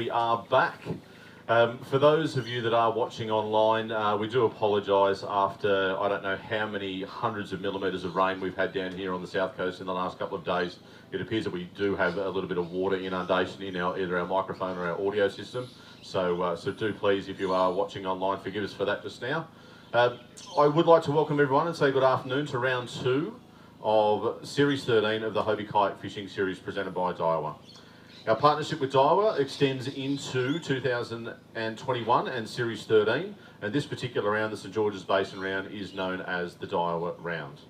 we are back. For those of you that are watching online, we do apologise after I don't know how many hundreds of millimetres of rain we've had down here on the south coast in the last couple of days. It appears that we do have a little bit of water inundation in either our microphone or our audio system. So do please, if you are watching online, forgive us for that just now. I would like to welcome everyone and say good afternoon to round 2 of Series 13 of the Hobie Kayak Fishing Series presented by Daiwa. Our partnership with Daiwa extends into 2021 and Series 13, and this particular round, the St George's Basin round, is known as the Daiwa round.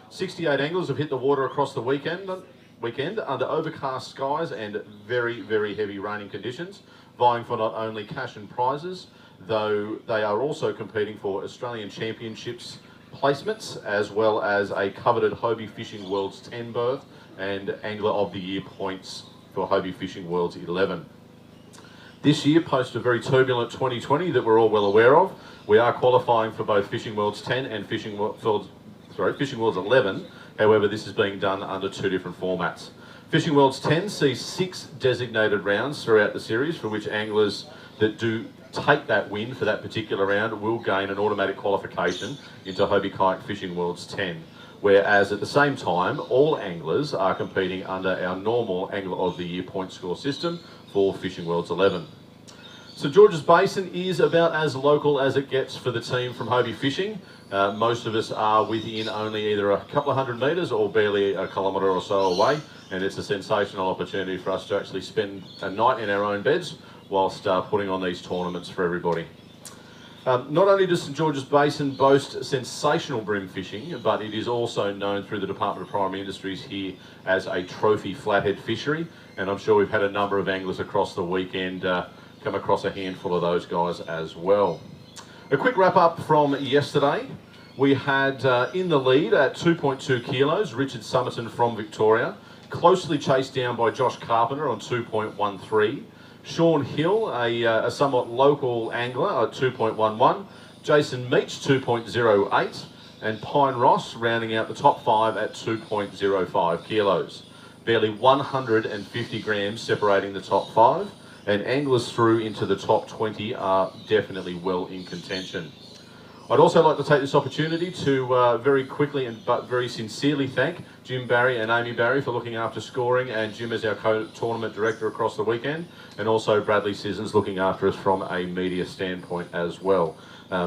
68 anglers have hit the water across the weekend under overcast skies and very, very heavy raining conditions, vying for not only cash and prizes, though they are also competing for Australian Championships placements, as well as a coveted Hobie Fishing World's 10 berth and Angler of the Year points for Hobie Fishing World's 11. This year, post a very turbulent 2020 that we're all well aware of, we are qualifying for both Fishing World's 10 and Fishing World's 11. However, this is being done under 2 different formats. Fishing World's 10 sees 6 designated rounds throughout the series, for which anglers that do take that win for that particular round will gain an automatic qualification into Hobie Kayak Fishing World's 10. Whereas at the same time, all anglers are competing under our normal Angler of the Year point score system for Fishing World's 11. St George's Basin is about as local as it gets for the team from Hobie Fishing. Most of us are within only either a couple of hundred metres or barely a kilometre or so away, and it's a sensational opportunity for us to actually spend a night in our own beds whilst putting on these tournaments for everybody. Not only does St George's Basin boast sensational bream fishing, but it is also known through the Department of Primary Industries here as a trophy flathead fishery, and I'm sure we've had a number of anglers across the weekend come across a handful of those guys as well. A quick wrap up from yesterday. We had in the lead at 2.2 kilos, Richard Summerton from Victoria, closely chased down by Josh Carpenter on 2.13. Shawn Hill, a somewhat local angler at 2.11, Jason Meach 2.08, and Pine Ross rounding out the top 5 at 2.05 kilos. Barely 150 grams separating the top 5, and anglers through into the top 20 are definitely well in contention. I'd also like to take this opportunity to very quickly but very sincerely thank Jim Barry and Amy Barry for looking after scoring, and Jim as our tournament director across the weekend, and also Bradley Sissons looking after us from a media standpoint as well.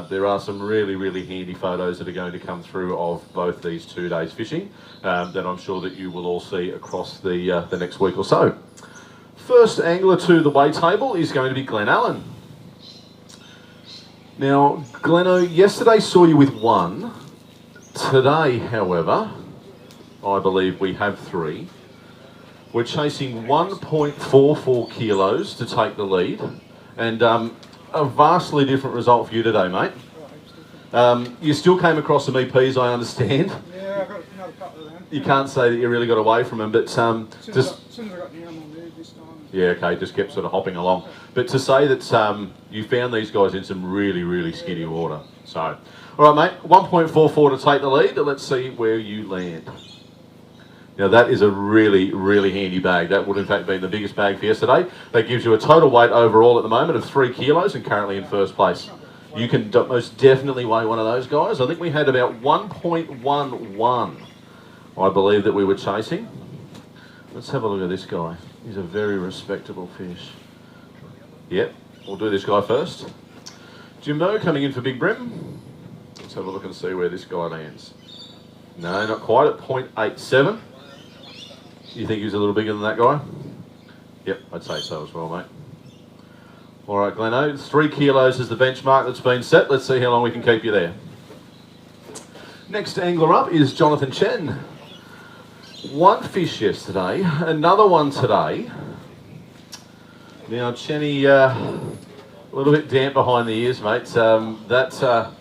There are some really, really handy photos that are going to come through of both these 2 days fishing that I'm sure that you will all see across the next week or so. First angler to the weigh table is going to be Glenn Allen. Now, Gleno, yesterday saw you with 1. Today, however, I believe we have 3. We're chasing 1.44 kilos to take the lead, and a vastly different result for you today, mate. You still came across some EPs, I understand. Yeah, I got another couple of them. You can't say that you really got away from them, but As soon as I got the animal moved this time. Yeah, okay, just kept sort of hopping along. But to say that you found these guys in some really, really skinny water. So, all right, mate, 1.44 to take the lead. Let's see where you land. Now, that is a really, really handy bag. That would, in fact, be the biggest bag for yesterday. That gives you a total weight overall at the moment of 3 kilos and currently in first place. You can most definitely weigh one of those guys. I think we had about 1.11, I believe, that we were chasing. Let's have a look at this guy. He's a very respectable fish. Yep, we'll do this guy first. Jimbo coming in for Big Brim. Let's have a look and see where this guy lands. No, not quite at 0.87. You think he's a little bigger than that guy? Yep, I'd say so as well, mate. All right, Gleno, 3 kilos is the benchmark that's been set. Let's see how long we can keep you there. Next angler up is Jonathan Chen. 1 fish yesterday, another one today. Now, Chenny, a little bit damp behind the ears, mate. That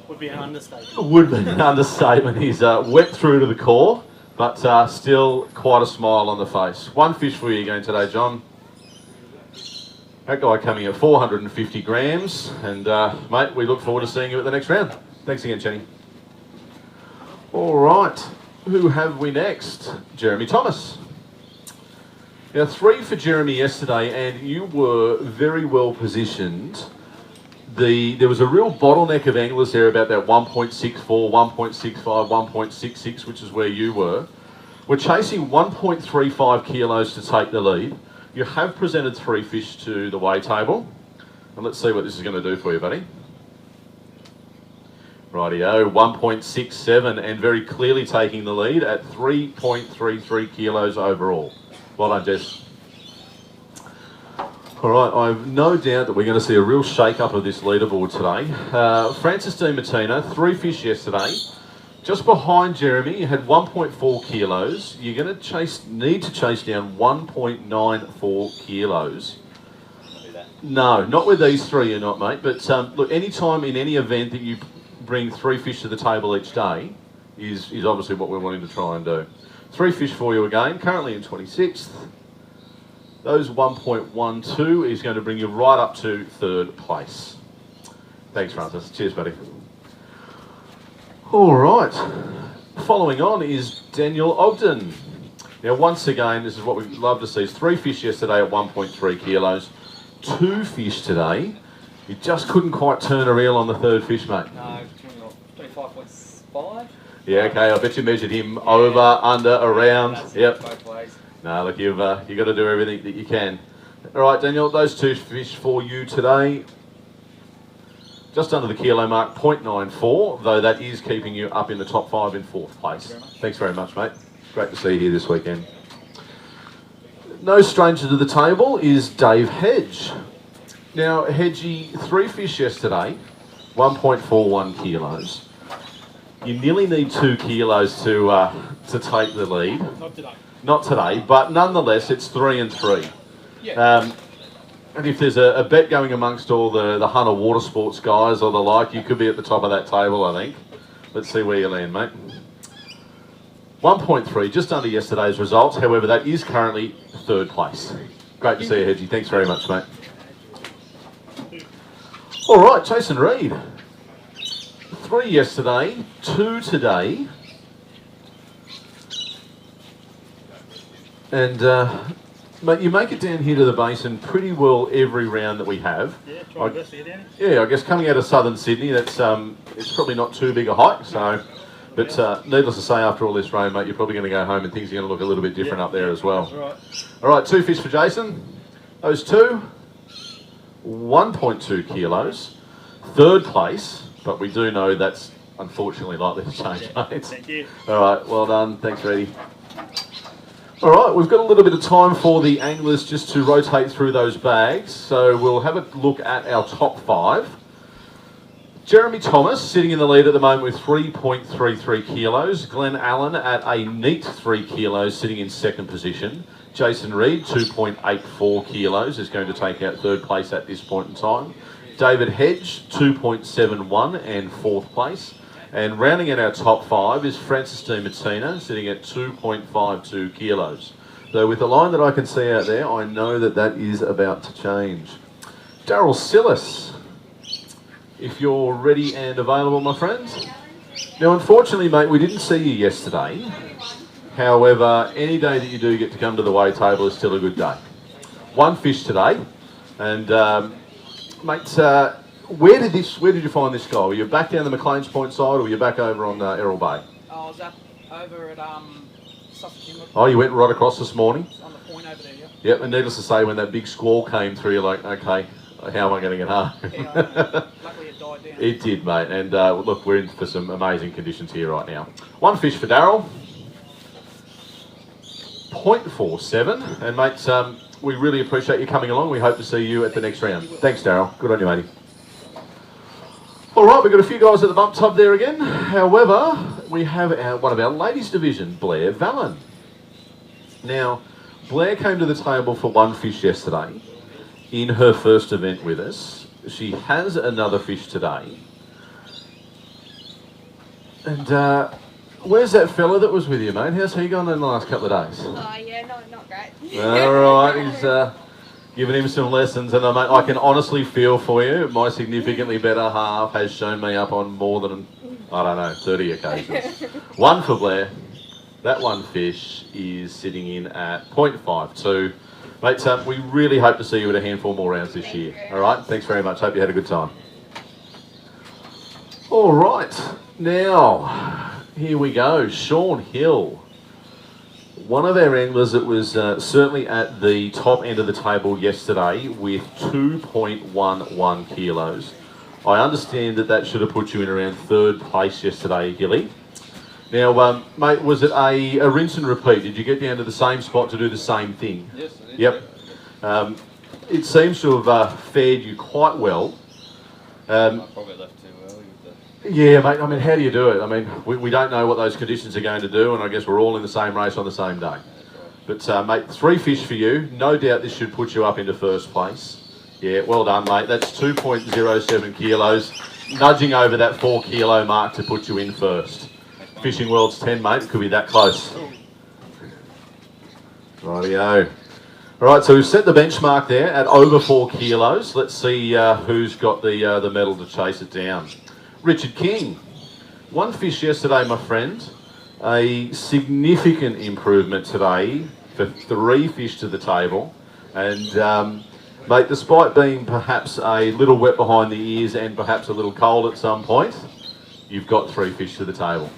would be an understatement. Would be an understatement. He's wet through to the core, but still quite a smile on the face. 1 fish for you again today, John. That guy coming at 450 grams, and mate, we look forward to seeing you at the next round. Thanks again, Chenny. All right. Who have we next? Jeremy Thomas. Now 3 for Jeremy yesterday, and you were very well positioned. There was a real bottleneck of anglers there about that 1.64, 1.65, 1.66, which is where you were. We're chasing 1.35 kilos to take the lead. You have presented 3 fish to the weigh table. And let's see what this is going to do for you, buddy. Rightio, 1.67, and very clearly taking the lead at 3.33 kilos overall. Well done, Jess. All right, I've no doubt that we're going to see a real shake-up of this leaderboard today. Francis Di Martino, 3 fish yesterday. Just behind Jeremy, you had 1.4 kilos. You're going to need to chase down 1.94 kilos. No, not with these 3, you're not, mate. But look, any time in any event that you bring 3 fish to the table each day is obviously what we're wanting to try and do. 3 fish for you again, currently in 26th. Those 1.12 is going to bring you right up to 3rd place. Thanks, Francis. Cheers, buddy. All right. Following on is Daniel Ogden. Now, once again, this is what we'd love to see. 3 fish yesterday at 1.3 kilos. 2 fish today. You just couldn't quite turn a reel on the 3rd fish, mate. No, 25.5. Yeah, okay. I bet you measured him over, under, around. Yep. Both ways. No, look, you've got to do everything that you can. All right, Daniel, those 2 fish for you today. Just under the kilo mark, 0.94, though that is keeping you up in the top 5 in 4th place. Thanks very much, mate. Great to see you here this weekend. No stranger to the table is Dave Hedge. Now, Hedgie, 3 fish yesterday, 1.41 kilos. You nearly need 2 kilos to take the lead. Not today. Not today, but nonetheless, it's 3 and 3. Yeah. And if there's a bet going amongst all the Hunter water sports guys or the like, you could be at the top of that table, I think. Let's see where you land, mate. 1.3, just under yesterday's results. However, that is currently 3rd place. Great to see you, Hedgie. Thanks very much, mate. All right, Jason Reed. 3 yesterday, 2 today. And, mate, you make it down here to the Basin pretty well every round that we have. Yeah, try your best to get down. Yeah, I guess coming out of southern Sydney, that's it's probably not too big a hike. So, but needless to say, after all this rain, mate, you're probably going to go home and things are going to look a little bit different up there as well. That's right. All right, 2 fish for Jason. Those 2, 1.2 kilos, 3rd place. But we do know that's unfortunately likely to change, mate. Thank you. All right, well done. Thanks, Reddy. All right, we've got a little bit of time for the anglers just to rotate through those bags. So we'll have a look at our top 5. Jeremy Thomas sitting in the lead at the moment with 3.33 kilos. Glenn Allen at a neat 3 kilos sitting in 2nd position. Jason Reed, 2.84 kilos, is going to take out 3rd place at this point in time. David Hedge, 2.71 and 4th place. And rounding out our top 5 is Francis Di Martino, sitting at 2.52 kilos. Though with the line that I can see out there, I know that that is about to change. Daryl Sillis, if you're ready and available, my friends. Now, unfortunately, mate, we didn't see you yesterday. However, any day that you do get to come to the weigh table is still a good day. 1 fish today. And, mate, where did you find this guy? Were you back down the McLean's Point side, or were you back over on Errol Bay? I was up over at Sussex. Oh, you went right across this morning? On the point over there, yeah. Yep, and needless to say, when that big squall came through, you're like, okay, how am I going to get home? Yeah, luckily it died down. It did, mate. And look, we're in for some amazing conditions here right now. 1 fish for Daryl. 0.47. And, mate, we really appreciate you coming along. We hope to see you at the next round. Thanks, Daryl. Good on you, matey. All right, we've got a few guys at the bump tub there again. However, we have one of our ladies' division, Blair Valen. Now, Blair came to the table for 1 fish yesterday in her first event with us. She has another fish today. And where's that fella that was with you, mate? How's he gone in the last couple of days? Oh, yeah, not great. All right, he's giving him some lessons, and mate, I can honestly feel for you. My significantly better half has shown me up on more than, I don't know, 30 occasions. 1 for Blair. That one fish is sitting in at 0.52. Mate, we really hope to see you at a handful more rounds this year. All right, thanks very much. Hope you had a good time. All right, now here we go. Shawn Hill, one of our anglers that was certainly at the top end of the table yesterday with 2.11 kilos. I understand that should have put you in around third place yesterday, Hilly. Now, mate, was it a rinse and repeat? Did you get down to the same spot to do the same thing? Yes, I did. Yep. It seems to have fared you quite well. I probably left too early with the... Yeah, mate, I mean, how do you do it? I mean, we don't know what those conditions are going to do, and I guess we're all in the same race on the same day. But, mate, 3 fish for you. No doubt this should put you up into first place. Yeah, well done, mate. That's 2.07 kilos, nudging over that 4 kilo mark to put you in first. Fishing World's 10, mate. It could be that close. Rightio. All right, so we've set the benchmark there at over 4 kilos. Let's see who's got the medal to chase it down. Richard King. 1 fish yesterday, my friend. A significant improvement today for 3 fish to the table. And, mate, despite being perhaps a little wet behind the ears and perhaps a little cold at some point, you've got 3 fish to the table.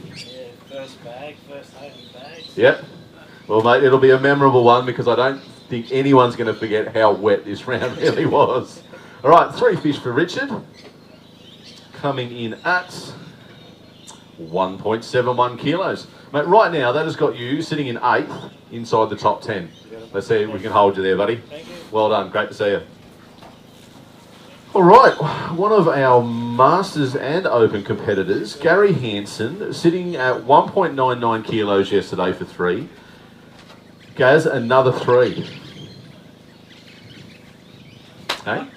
First open bag. Yep. Well, mate, it'll be a memorable one because I don't think anyone's going to forget how wet this round really was. All right, 3 fish for Richard. Coming in at 1.71 kilos. Mate, right now, that has got you sitting in 8th inside the top 10. Let's see if we can hold you there, buddy. Thank you. Well done. Great to see you. All right, one of our Masters and Open competitors, Gary Hansen, sitting at 1.99 kilos yesterday for 3. Gaz, another 3. Hey?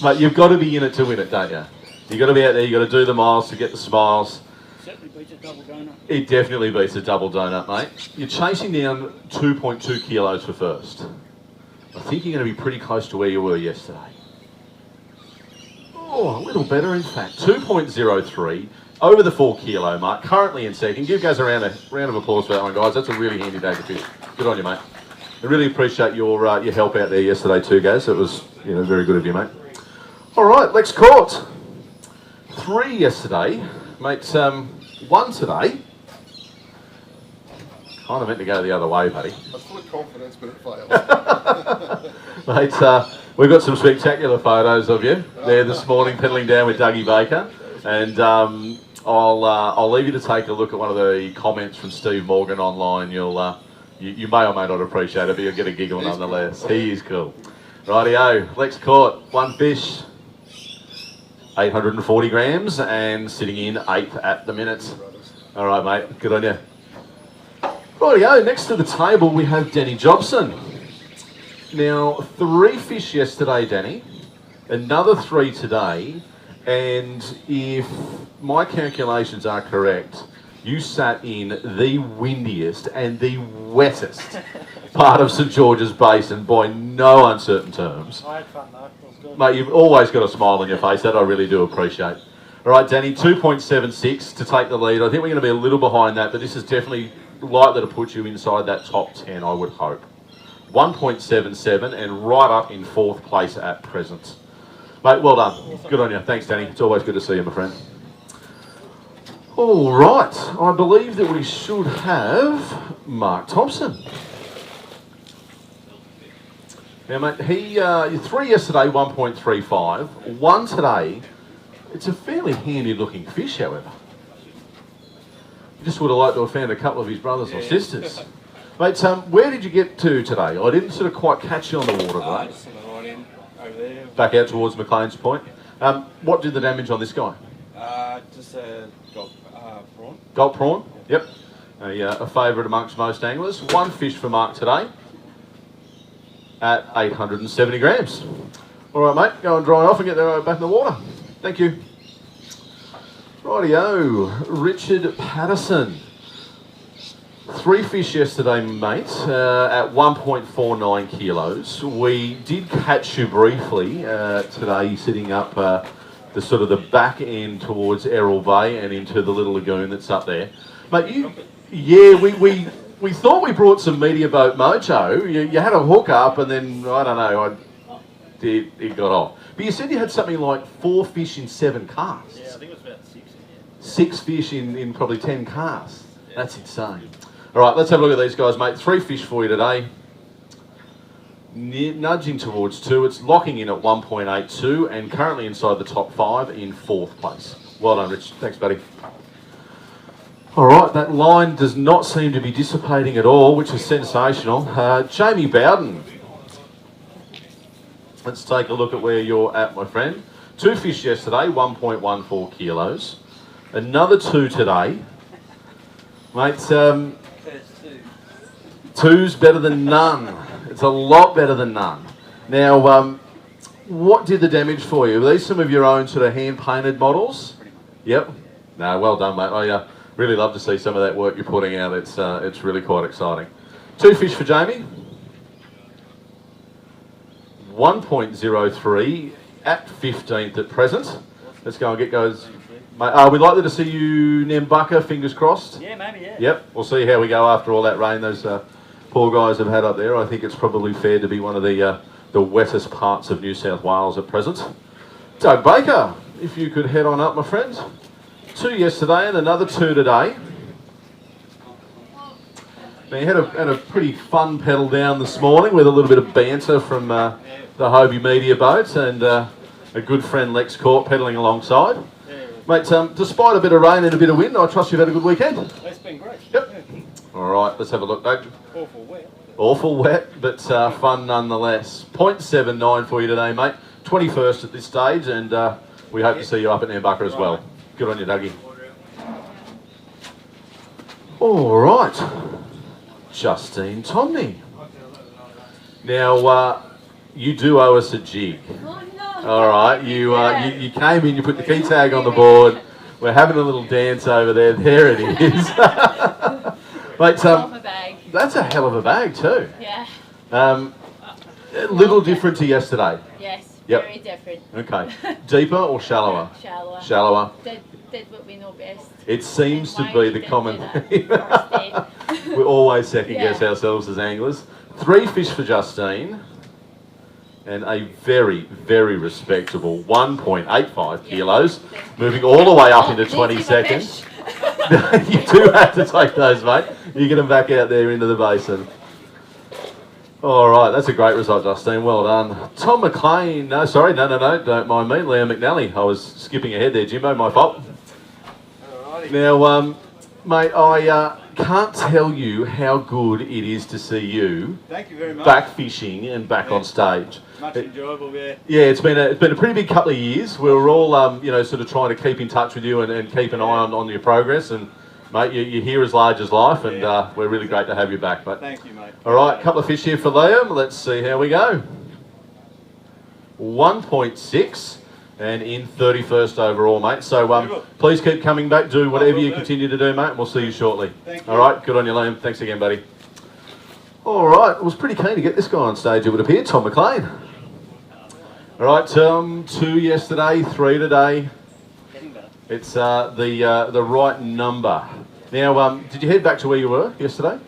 Mate, you've got to be in it to win it, don't you? You've got to be out there, you've got to do the miles to get the smiles. Certainly beats a double donut. It definitely beats a double donut, mate. You're chasing down 2.2 kilos for first. I think you're going to be pretty close to where you were yesterday. Oh, a little better, in fact. 2.03, over the 4 kilo mark, currently in second. Give guys a round of applause for that one, guys. That's a really handy day to fish. Good on you, mate. I really appreciate your help out there yesterday too, guys. It was very good of you, mate. All right, Lex Court. 3 yesterday, mate. 1 today. Kind of meant to go the other way, buddy. I was full of confidence, but it failed. Mate, we've got some spectacular photos of you there this morning, pedalling down with Dougie Baker, and I'll leave you to take a look at one of the comments from Steve Morgan online. You may or may not appreciate it, but you'll get a giggle nonetheless. He is cool. Rightio, Lex Court, 1 fish, 840 grams, and sitting in 8th at the minute. All right, mate, good on you. Rightio, next to the table we have Danny Jobson. Now, 3 fish yesterday, Danny, another 3 today, and if my calculations are correct, you sat in the windiest and the wettest part of St George's Basin by no uncertain terms. I had fun though, it was good. Mate, you've always got a smile on your face, that I really do appreciate. All right, Danny, 2.76 to take the lead. I think we're going to be a little behind that, but this is definitely likely to put you inside that top 10, I would hope. 1.77 and right up in 4th place at present. Mate, well done. Good on you. Thanks, Danny. It's always good to see you, my friend. All right. I believe that we should have Mark Thompson. Now, mate, he 3 yesterday, 1.35. 1 today. It's a fairly handy-looking fish, however. He just would have liked to have found a couple of his brothers or sisters. Mate, where did you get to today? I didn't sort of quite catch you on the water, mate. Just on the right end, over there. Back out towards McLean's Point. What did the damage on this guy? Just a prawn. Gulp prawn? Yep. A favourite amongst most anglers. 1 fish for Mark today at 870 grams. All right, mate, go and dry off and get there back in the water. Thank you. Rightio, Richard Patterson. 3 fish yesterday, mate, at 1.49 kilos. We did catch you briefly today, sitting up the sort of the back end towards Errol Bay and into the little lagoon that's up there. Mate, we thought we brought some media boat mojo. You had a hook up and then, I don't know, it got off. But you said you had something like 4 fish in 7 casts. Yeah, I think it was about 6 in here. 6 fish in probably 10 casts. Yeah. That's insane. All right, let's have a look at these guys, mate. 3 fish for you today. Nudging towards 2. It's locking in at 1.82 and currently inside the top 5 in 4th place. Well done, Rich. Thanks, buddy. All right, that line does not seem to be dissipating at all, which is sensational. Jamie Bowden. Let's take a look at where you're at, my friend. 2 fish yesterday, 1.14 kilos. Another 2 today. Mate, 2's better than none. It's a lot better than none. Now, what did the damage for you? Were these some of your own sort of hand-painted models? Yep. No, well done, mate. I really love to see some of that work you're putting out. It's really quite exciting. 2 fish for Jamie. 1.03 at 15th at present. Let's go and get goes. Mate, we'd like to see you, Nambucca, fingers crossed. Yeah, maybe, yeah. Yep, we'll see how we go after all that rain those poor guys have had up there. I think it's probably fair to be one of the wettest parts of New South Wales at present. Doug Baker, if you could head on up, my friend. 2 yesterday and another 2 today. Now you had a pretty fun pedal down this morning with a little bit of banter from the Hobie Media boat and a good friend Lex Court pedalling alongside. Mate, despite a bit of rain and a bit of wind, I trust you've had a good weekend. It's been great. Yep. All right, let's have a look, Doug. Awful wet. Awful wet, but fun nonetheless. 0.79 for you today, mate. 21st at this stage, and we hope to see you up at Nambucca as well. Good on you, Dougie. All right. Justine Tomney. Now, you do owe us a jig. All right, you came in, you put the key tag on the board. We're having a little dance over there. There it is. Mate, that's a hell of a bag too. Yeah. A little different to yesterday. Yes. Yep. Very different. Okay. Deeper or shallower? Shallower. Shallower. Did what we know best. It seems to Why be we the didn't common do that theme. first day. We always second guess Yeah. ourselves as anglers. 3 fish for Justine. And a very, very respectable 1.85 kilos, moving all the way up into 20 seconds. You do have to take those, mate. You get them back out there into the basin. All right, that's a great result, Justine. Well done. Tom McLean. No, sorry, no, don't mind me. Liam McNally. I was skipping ahead there, Jimbo. My fault. Alrighty. Now, mate, I can't tell you how good it is to see you Thank you very much. back fishing and back on stage. Much enjoyable, yeah. Yeah, it's been a pretty big couple of years. We were all, sort of trying to keep in touch with you and keep an eye on your progress. And mate, you're here as large as life, and we're really great to have you back, mate. Thank you, mate. All right, couple of fish here for Liam. Let's see how we go. 1.6 and in 31st overall, mate. So please keep coming back. Do whatever you continue to do, mate. And we'll see you shortly. Thank you. All right, good on you, Liam. Thanks again, buddy. All right, I was pretty keen to get this guy on stage, it would appear, Tom McLean. All right, 2 yesterday, 3 today. It's the right number. Now, did you head back to where you were yesterday?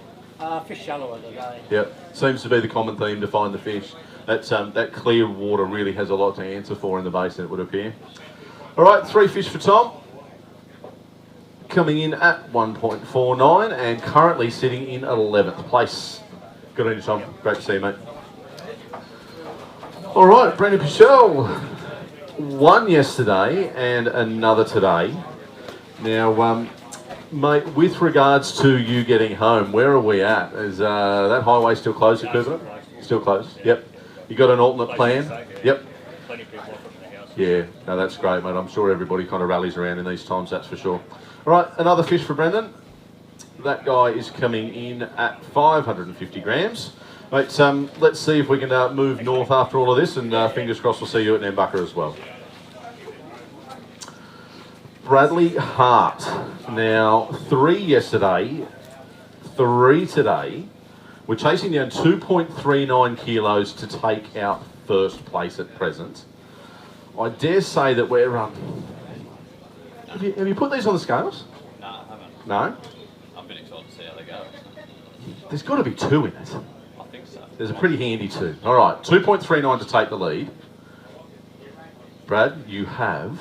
Fish shallower today. Yep, seems to be the common theme to find the fish. That clear water really has a lot to answer for in the basin, it would appear. All right, 3 fish for Tom. Coming in at 1.49 and currently sitting in 11th place. Good on you, Tom. Great to see you, mate. All right, Brendan Pichel. 1 yesterday and another today. Now, mate, with regards to you getting home, where are we at? Is that highway still closed at Cooper? Still closed, yep. You got an alternate plan? Yep. Yeah, no, that's great, mate. I'm sure everybody kind of rallies around in these times, that's for sure. All right, another fish for Brendan. That guy is coming in at 550 grams. Mate, let's see if we can move north after all of this, and fingers crossed we'll see you at Nambucca as well. Bradley Hart. Now, 3 yesterday, 3 today. We're chasing down 2.39 kilos to take out first place at present. I dare say that we're... have you put these on the scales? No, I haven't. No? I'm a bit excited to see how they go. There's got to be 2 in it. I think so. There's a pretty handy 2. All right, 2.39 to take the lead. Brad, you have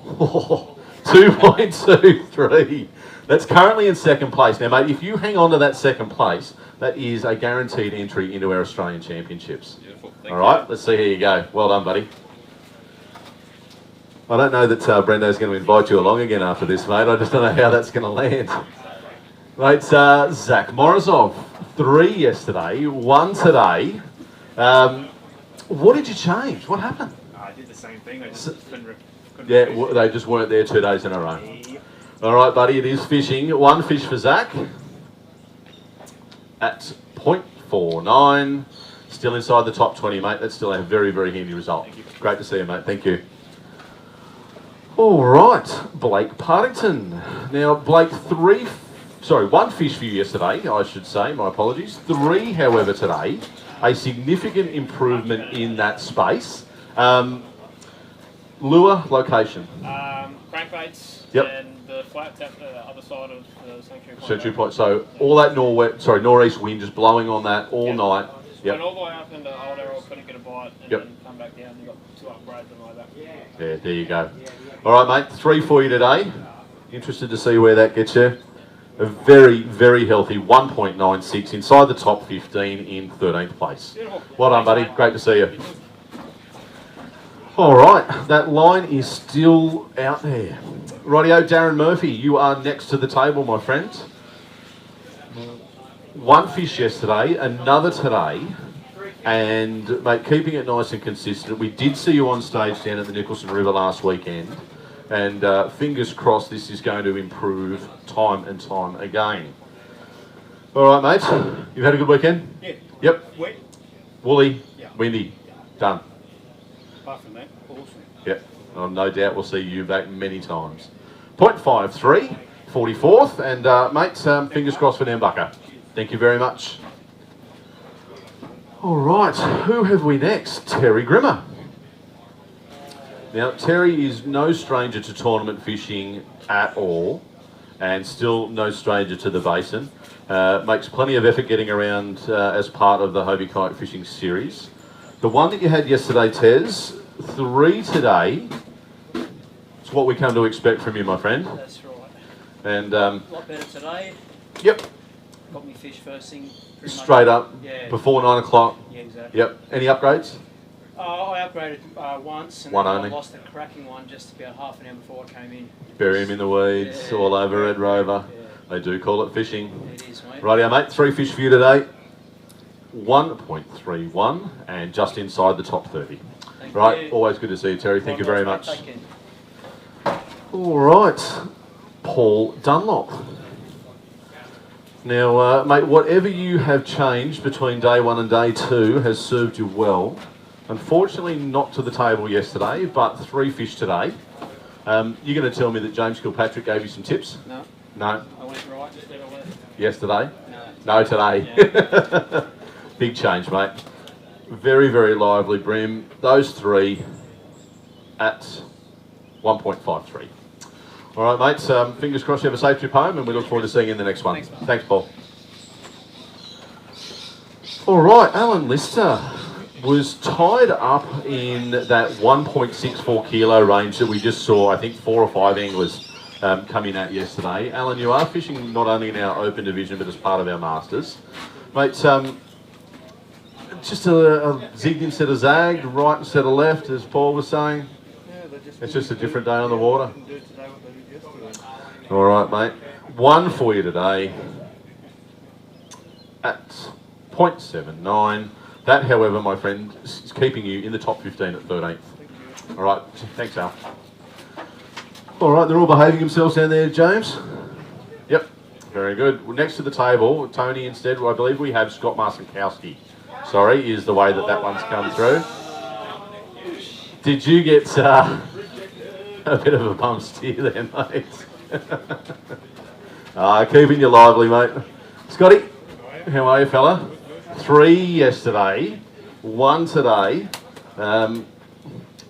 2.23. That's currently in second place. Now, mate, if you hang on to that second place, that is a guaranteed entry into our Australian Championships. Beautiful. All right, let's see how you go. Well done, buddy. I don't know that Brendo's going to invite you along again after this, mate. I just don't know how that's going to land. Mate, Zach Morozov, 3 yesterday, 1 today. What did you change? What happened? I did the same thing. I just couldn't Yeah, fish. they just weren't there 2 days in a row. All right, buddy, it is fishing. 1 fish for Zach at 0.49. Still inside the top 20, mate. That's still a very, very handy result. Great to see you, mate. Thank you. All right, Blake Partington. Now, Blake, 1 fish for you yesterday, I should say. My apologies. 3, however, today. A significant improvement in that space. Lure location. Crankbaits. Yep. And the flat tap the other side of the sanctuary point. Sanctuary point. So all that northeast wind just blowing on that all night. Yep. Went all the way up into Old Errol, couldn't get a bite, and then come back down and got 2 upgrades and like that. Yeah, there you go. All right, mate. 3 for you today. Interested to see where that gets you. A very, very healthy 1.96 inside the top 15 in 13th place. Beautiful. Well done, buddy. Great to see you. All right, that line is still out there. Rightio, Darren Murphy, you are next to the table, my friend. 1 fish yesterday, another today, and mate, keeping it nice and consistent. We did see you on stage down at the Nicholson River last weekend, and fingers crossed this is going to improve time and time again. All right, mate, you've had a good weekend? Yeah. Yep. Wet. Woolly, Yeah. windy, done. Apart from that, awesome. Yep, no doubt we'll see you back many times. 0.53, 44th, and mate, fingers crossed for Nambucca. Thank you very much. All right, who have we next? Terry Grimmer. Now, Terry is no stranger to tournament fishing at all, and still no stranger to the Basin. Makes plenty of effort getting around as part of the Hobie Kite Fishing Series. The one that you had yesterday, Tez, 3 today. It's what we come to expect from you, my friend. That's right. And, A lot better today. yep, Got me fish first thing. pretty much. straight up, Yeah. before 9 o'clock. Yeah, exactly. Yep, any upgrades? I upgraded once, and One then only. I lost a cracking one just about half an hour before I came in. Bury him in the weeds, Yeah, all over Red Rover. Yeah, They do call it fishing. it is, mate. Rightio, mate, 3 fish for you today. 1.31 and just inside the top 30. Thank Right, you. always good to see you, Terry. Thank you very much. Take care. All right, Paul Dunlop. Now, mate, whatever you have changed between day 1 and day 2 has served you well. Unfortunately, not to the table yesterday, but 3 fish today. You're going to tell me that James Kilpatrick gave you some tips? No, No? I went right instead of left. Yesterday? No. No, today. Big change, mate. Very, very lively brim. Those 3 at 1.53. All right, mates. Fingers crossed you have a safe trip home, and we look forward to seeing you in the next one. Thanks, Paul. All right, Alan Lister was tied up in that 1.64 kilo range that we just saw, I think, 4 or 5 anglers come in at yesterday. Alan, you are fishing not only in our open division, but as part of our Masters. Mate, just a zigged instead of zagged, right instead of left, as Paul was saying. It's just a different day on the water. All right, mate. 1 for you today at 0.79. That, however, my friend, is keeping you in the top 15 at 13th. All right, thanks, Al. All right, they're all behaving themselves down there, James. Yep, very good. Well, next to the table, Tony, instead, I believe we have Scott Marcinkowski. Sorry, is the way that one's come through. Did you get a bit of a bum steer there, mate? Keeping you lively, mate. Scotty, how are you, fella? 3 yesterday, 1 today.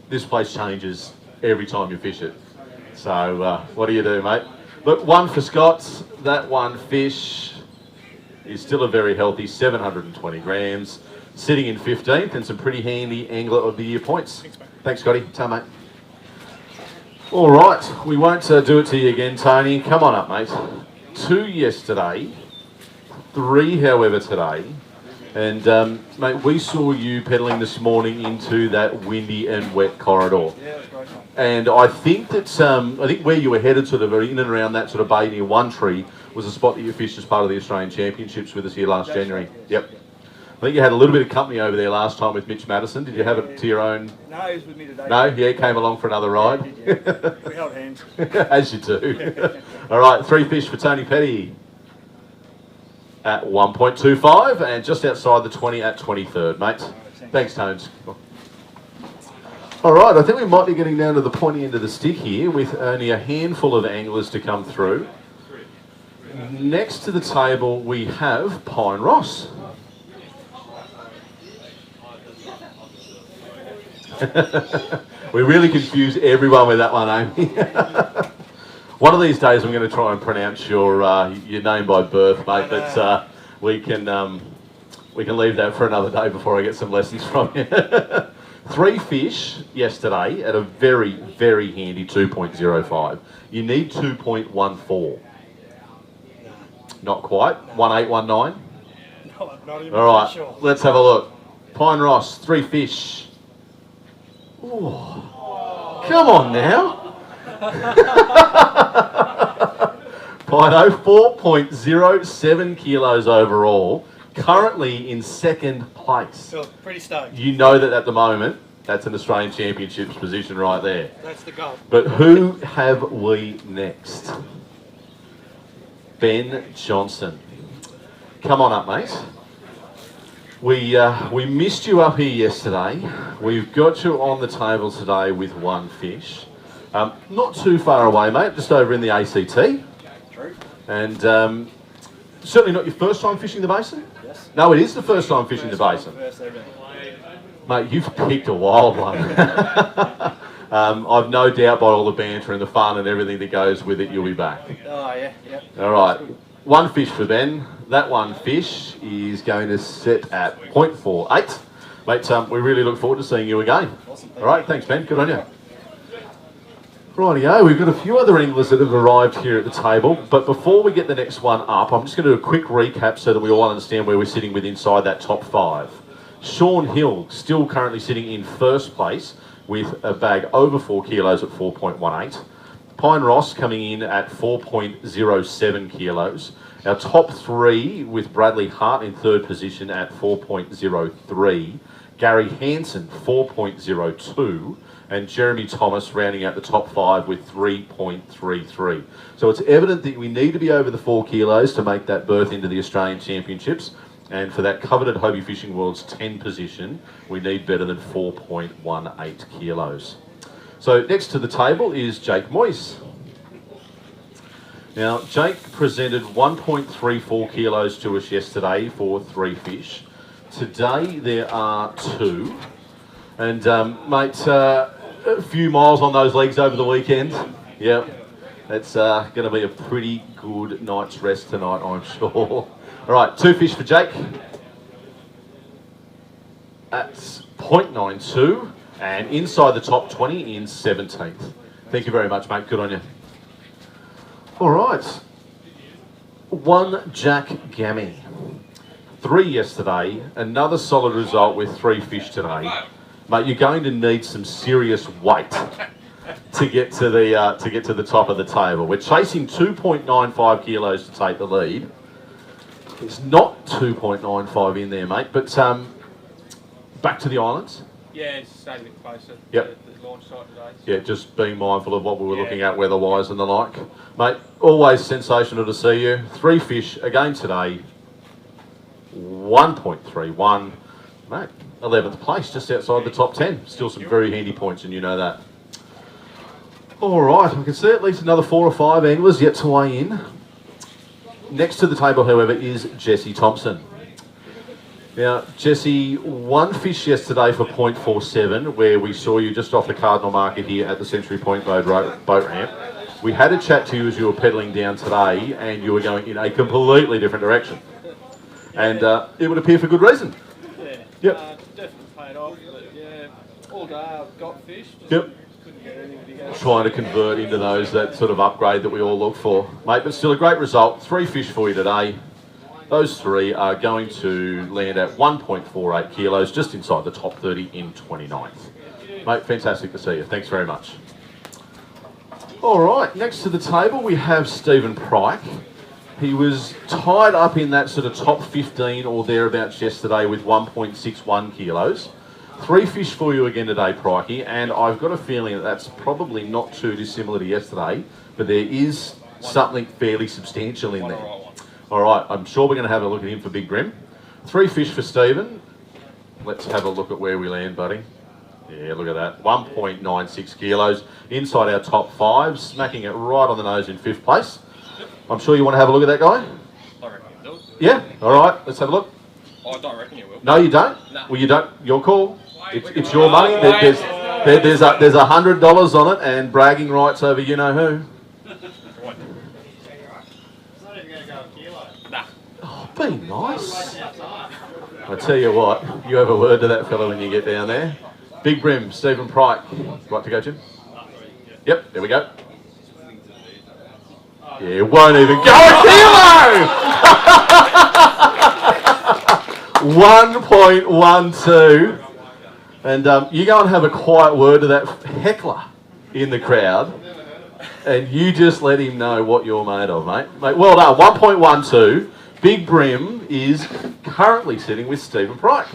This place changes every time you fish it. So what do you do, mate? Look, one for Scott. That one fish is still a very healthy 720 grams, sitting in 15th, and some pretty handy Angler of the Year points. Thanks, Scotty. Ta, mate. All right, we won't do it to you again, Tony. Come on up, mate. 2 yesterday, 3, however, today. And, mate, we saw you pedalling this morning into that windy and wet corridor. Yeah, it was great fun. And I think that, I think where you were headed sort of in and around that sort of bay near One Tree was a spot that you fished as part of the Australian Championships with us here last January. Right, yes. Yep. I think you had a little bit of company over there last time with Mitch Madison. Did you have it to your own? No, he was with me today. No? Yeah, came along for another ride. Yeah, he did, yeah. We held hands. As you do. All right, 3 fish for Tony Petty at 1.25 and just outside the 20 at 23rd, mate. Thanks, Tones. All right, I think we might be getting down to the pointy end of the stick here with only a handful of anglers to come through. Next to the table, we have Pine Ross. We really confuse everyone with that one, Amy. One of these days I'm going to try and pronounce your name by birth, mate, but we can leave that for another day before I get some lessons from you. 3 fish yesterday at a very, very handy 2.05. You need 2.14. Not quite. 1819. No, I'm not even All right, sure. let's have a look. Pine Ross, 3 fish. Ooh. Come on now. Pino, 4.07 kilos overall. Currently in 2nd place. Feel pretty stoked. You know that at the moment, that's an Australian Championships position right there. That's the goal. But who have we next? Ben Johnson. Come on up, mate. We missed you up here yesterday. We've got you on the table today with 1 fish. Not too far away, mate, just over in the ACT. True. And certainly not your first time fishing the Basin? Yes. No, it is the first time fishing the Basin. First ever. Mate, you've picked a wild one. I've no doubt by all the banter and the fun and everything that goes with it, you'll be back. Oh, yeah, yeah. All right, 1 fish for Ben. That 1 fish is going to sit at 0.48. Mate, we really look forward to seeing you again. Awesome. All right, thanks, Ben. Good on you. Rightio, we've got a few other anglers that have arrived here at the table, but before we get the next one up, I'm just going to do a quick recap so that we all understand where we're sitting with inside that top 5. Shawn Hill still currently sitting in 1st place with a bag over 4 kilos at 4.18. Pine Ross coming in at 4.07 kilos. Our top 3 with Bradley Hart in 3rd position at 4.03. Gary Hansen 4.02. And Jeremy Thomas rounding out the top 5 with 3.33. So it's evident that we need to be over the 4 kilos to make that berth into the Australian Championships. And for that coveted Hobie Fishing World's 10 position, we need better than 4.18 kilos. So next to the table is Jake Moyes. Now, Jake presented 1.34 kilos to us yesterday for 3 fish. Today there are 2. And mate, a few miles on those legs over the weekend. Yep, it's going to be a pretty good night's rest tonight, I'm sure. All right, 2 fish for Jake. That's 0.92 and inside the top 20 in 17th. Thank you very much, mate. Good on you. All right, 1 Jack Gammy. 3 yesterday. Another solid result with 3 fish today. Mate, you're going to need some serious weight to get to the top of the table. We're chasing 2.95 kilos to take the lead. It's not 2.95 in there, mate. But back to the islands. Yeah, it's stayed a bit closer Yep. to the launch site today. Yeah, just being mindful of what we were looking at weather-wise and the like. Mate, always sensational to see you. 3 fish again today. 1.31. Mate, 11th place, just outside the top 10. Still some very handy points, and you know that. All right, I can see at least another 4 or 5 anglers yet to weigh in. Next to the table, however, is Jesse Thompson. Now, Jesse, 1 fish yesterday for 0.47, where we saw you just off the Cardinal Market here at the Century Point boat ramp. We had a chat to you as you were pedalling down today, and you were going in a completely different direction. And it would appear for good reason. Yeah. Yep. Definitely paid off. But yeah, all day I've got fish. Just Yep. couldn't get anything bigger. Trying to convert into that sort of upgrade that we all look for. Mate, but still a great result. 3 fish for you today. Those 3 are going to land at 1.48 kilos, just inside the top 30 in 29th. Mate, fantastic to see you. Thanks very much. All right, next to the table we have Stephen Pryke. He was tied up in that sort of top 15 or thereabouts yesterday with 1.61 kilos. 3 fish for you again today, Prikey, and I've got a feeling that that's probably not too dissimilar to yesterday, but there is something fairly substantial in there. All right, I'm sure we're going to have a look at him for Big Brim. 3 fish for Stephen. Let's have a look at where we land, buddy. Yeah, look at that. 1.96 kilos inside our top 5, smacking it right on the nose in 5th place. I'm sure you want to have a look at that guy? I reckon you'll do it. Yeah? All right, let's have a look. I don't reckon you will. No, you don't? No. Well, you don't. Your call. It's your money. There's $100 on it and bragging rights over you know who. Nah. Oh, be nice. I tell you what, you have a word to that fella when you get down there. Big Brim, Stephen Pryke. Right to go, Jim? Yep, there we go. Yeah, won't even go a kilo! 1.12. And you go and have a quiet word to that heckler in the crowd, and you just let him know what you're made of, mate. Mate, well done. 1.12. Big Brim is currently sitting with Stephen Pryke.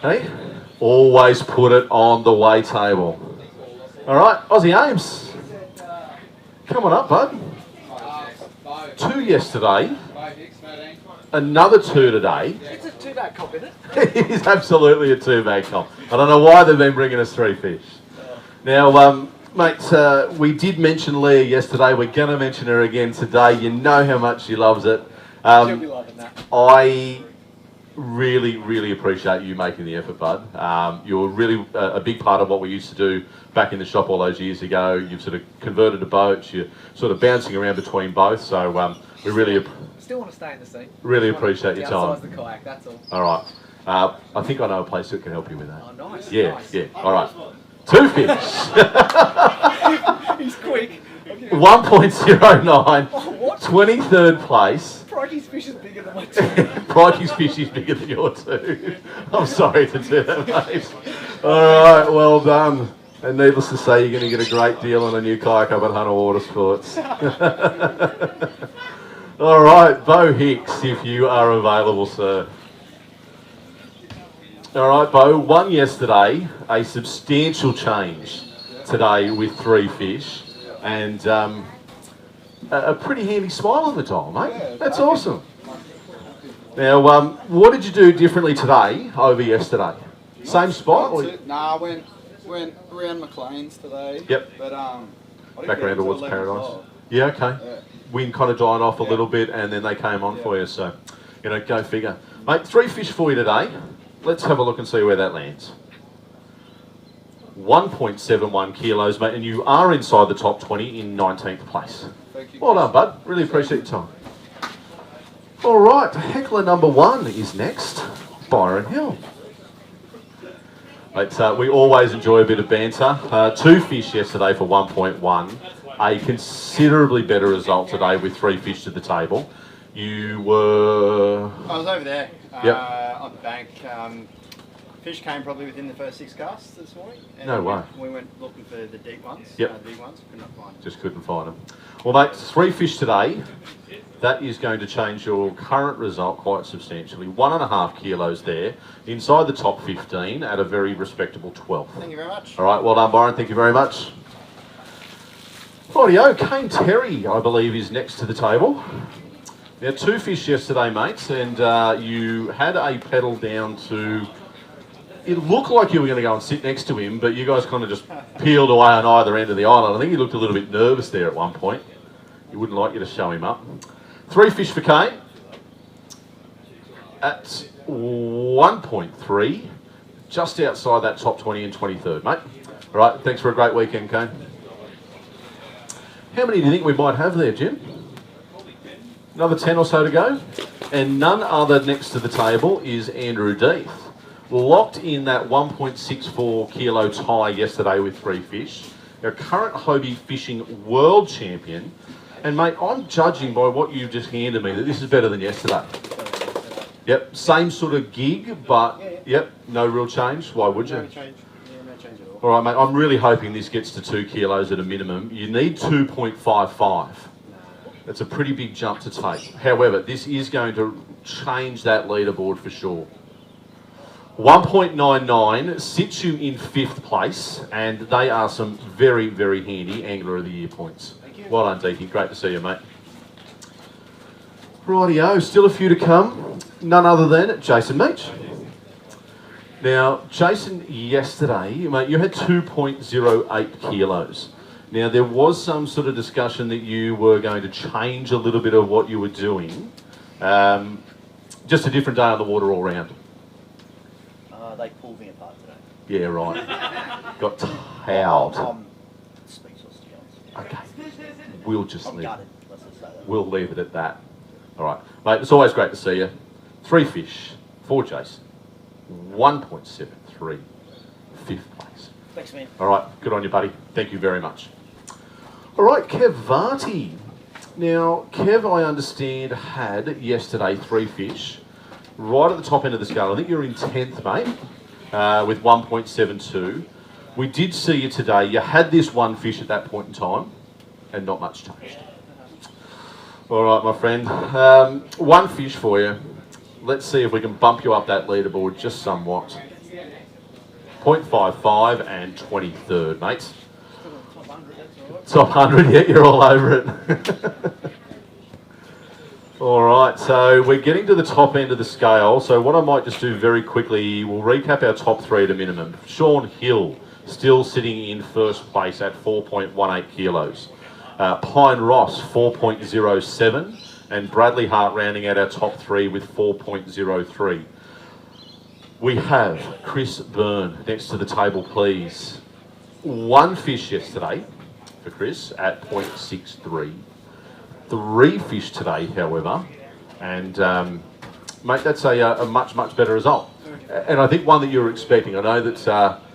Hey, always put it on the weigh table. All right, Aussie Ames. Come on up, bud. 2 yesterday. Another 2 today. It's a 2-bag comp, isn't it? It is absolutely a 2-bag comp. I don't know why they've been bringing us 3 fish. Now, mate, we did mention Leah yesterday. We're going to mention her again today. You know how much she loves it. She'll be loving that. I really, really appreciate you making the effort, bud. You're really a big part of what we used to do back in the shop all those years ago. You've sort of converted to boats. You're sort of bouncing around between both. So we really Still want to stay in the sea. really Just wanna appreciate your downsize time. the kayak, that's all. All right. I think I know a place that can help you with that. Oh, nice. Yeah, Nice. yeah. All right. 2 fish. He's quick. 1.09. What? 23rd place. Prikey's fish is bigger than my 2. Prikey's fish is bigger than your 2. I'm sorry to do that, mate. All right, well done. And needless to say, you're going to get a great deal on a new kayak up at Hunter Water Sports. All right, Bo Hicks, if you are available, sir. All right, Bo, 1 yesterday, a substantial change today with 3 fish, and a pretty handy smile on the dial, mate. That's awesome. Now, what did you do differently today over yesterday? Same spot? Or? Nah, I went around McLean's today. Yep. But I didn't Back get around until towards 11 Paradise. o'clock. Yeah, okay. Yeah. Wind kind of died off a Yeah. little bit, and then they came on Yeah. for you, so, go figure. Mate, 3 fish for you today. Let's have a look and see where that lands. 1.71 kilos, mate, and you are inside the top 20 in 19th place. Thank you. Well done, bud. Really appreciate your time. All right, heckler number 1 is next, Byron Hill. Mate, we always enjoy a bit of banter. 2 fish yesterday for 1.1. A considerably better result today with 3 fish to the table. You were... I was over there Yep. on the bank. Fish came probably within the first 6 casts this morning. And No way. We went looking for the deep ones. Yep. Big ones. Could not find them. Just couldn't find them. Well, mate, 3 fish today. That is going to change your current result quite substantially. 1.5 kilos there, inside the top 15 at a very respectable 12th. Thank you very much. All right, well done, Byron. Thank you very much. Rightio, Kane Terry, I believe, is next to the table. Now, 2 fish yesterday, mates, and you had a pedal down to... It looked like you were going to go and sit next to him, but you guys kind of just peeled away on either end of the island. I think he looked a little bit nervous there at one point. He wouldn't like you to show him up. 3 fish for Kane at 1.3, just outside that top 20 and 23rd, mate. All right, thanks for a great weekend, Kane. How many do you think we might have there, Jim? Another 10 or so to go. And none other next to the table is Andrew Death. Locked in that 1.64 kilo tie yesterday with 3 fish. Our current Hobie Fishing World Champion. And mate, I'm judging by what you've just handed me that this is better than yesterday. Yep, same sort of gig, but yep, no real change. Why would you? No change. Yeah, no change at all. All right, mate, I'm really hoping this gets to 2 kilos at a minimum. You need 2.55. That's a pretty big jump to take. However, this is going to change that leaderboard for sure. 1.99 sits you in 5th place, and they are some very, very handy Angler of the Year points. Well done, Deaky. Great to see you, mate. Rightio, still a few to come. None other than Jason Meach. Now, Jason, yesterday, mate, you had 2.08 kilos. Now, there was some sort of discussion that you were going to change a little bit of what you were doing. Just a different day on the water all round. They pulled me apart today. Yeah, right. Got towed. I'm speechless, to be honest. Okay. We'll just I'm leave gutted. Let's just say that. We'll leave it at that. All right. Mate, it's always great to see you. 3 fish, 4 Jason. 1.73, 5th place. Thanks, man. All right, good on you, buddy. Thank you very much. All right, Kev Varty. Now, Kev, I understand, had yesterday 3 fish, right at the top end of the scale. I think you're in 10th, mate, with 1.72. We did see you today. You had this 1 fish at that point in time, and not much changed. All right, my friend. 1 fish for you. Let's see if we can bump you up that leaderboard just somewhat. 0.55 and 23rd, mate. Top 100, yeah, you're all over it. All right, so we're getting to the top end of the scale. So what I might just do very quickly, we'll recap our top 3 at a minimum. Shawn Hill, still sitting in 1st place at 4.18 kilos. Pine Ross, 4.07. And Bradley Hart rounding out our top 3 with 4.03. We have Chris Byrne next to the table, please. 1 fish yesterday for Chris at 0.63. 3 fish today, however. And, mate, that's a much, much better result. And I think one that you were expecting. I know that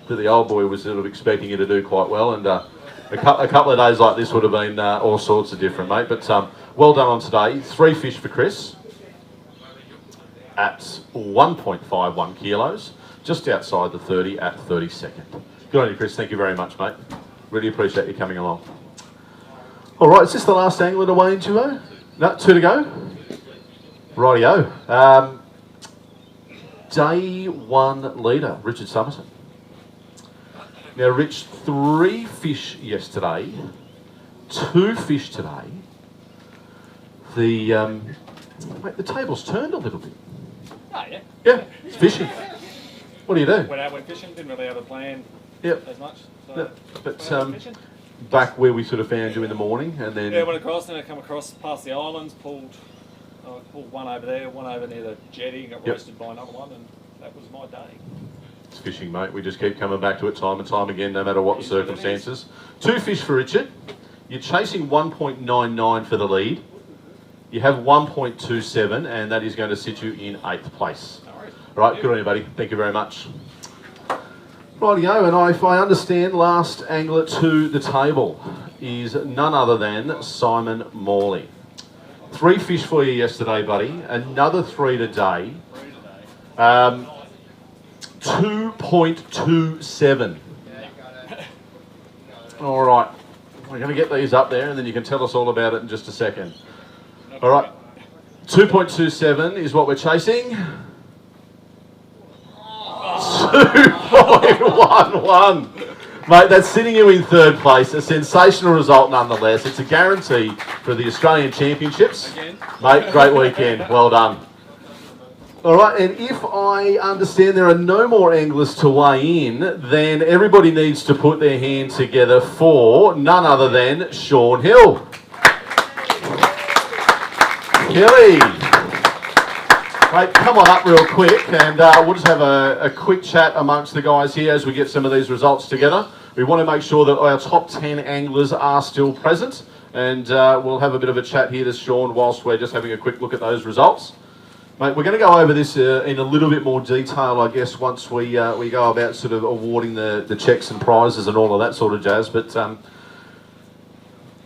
the old boy was sort of expecting you to do quite well. And a couple of days like this would have been all sorts of different, mate. But well done on today. 3 fish for Chris at 1.51 kilos, just outside the 30 at 32nd. Good on you, Chris. Thank you very much, mate. Really appreciate you coming along. All right, is this the last angler to weigh in, Duo? No, 2 to go? Rightio. Day 1 leader, Richard Summerton. Now, Rich, 3 fish yesterday, 2 fish today. The table's turned a little bit. Oh, yeah. Yeah, it's fishing. What do you do? Went out, went fishing, didn't really have a plan as much. So Yep. But went out fishing. back where we sort of found you in the morning, and then Yeah, went across, then I come across past the islands, pulled one over there, one over near the jetty, got roasted by another one, and that was my day. it's fishing, mate. We just keep coming back to it time and time again, no matter what the circumstances. 2 fish for Richard. You're chasing 1.99 for the lead. You have 1.27, and that is going to sit you in 8th place. All right, good on you, buddy. Thank you very much. Rightio, and if I understand, last angler to the table is none other than Simon Morley. 3 fish for you yesterday, buddy. Another 3 today. 2.27. All right. We're going to get these up there, and then you can tell us all about it in just a second. All right. 2.27 is what we're chasing. 2.11. Mate, that's sitting you in 3rd place. A sensational result nonetheless. It's a guarantee for the Australian Championships. Mate, great weekend. Well done. All right, and if I understand there are no more anglers to weigh in, then everybody needs to put their hand together for none other than Shawn Hill. Hilly. Mate, come on up real quick, and we'll just have a quick chat amongst the guys here as we get some of these results together. We want to make sure that our top 10 anglers are still present. and we'll have a bit of a chat here to Shawn whilst we're just having a quick look at those results. Mate, we're going to go over this in a little bit more detail, I guess, once we go about sort of awarding the checks and prizes and all of that sort of jazz. But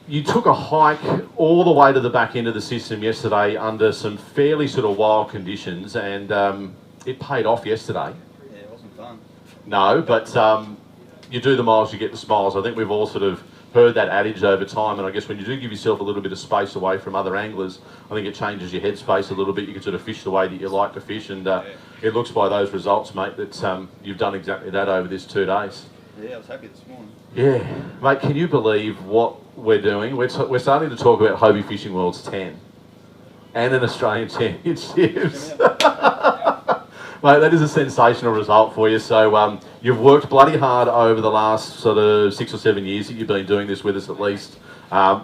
you took a hike all the way to the back end of the system yesterday under some fairly sort of wild conditions, and it paid off yesterday. Yeah, it wasn't fun. No, but you do the miles, you get the smiles. I think we've all sort of heard that adage over time, and I guess when you do give yourself a little bit of space away from other anglers, I think it changes your headspace a little bit. You can sort of fish the way that you like to fish, and it looks by those results, mate, that you've done exactly that over this 2 days. Yeah, I was happy this morning. Yeah, mate, can you believe what we're doing? We're starting to talk about Hobie Fishing World's 10 and an Australian Championships. Mate, that is a sensational result for you. So you've worked bloody hard over the last sort of 6 or 7 years that you've been doing this with us at least.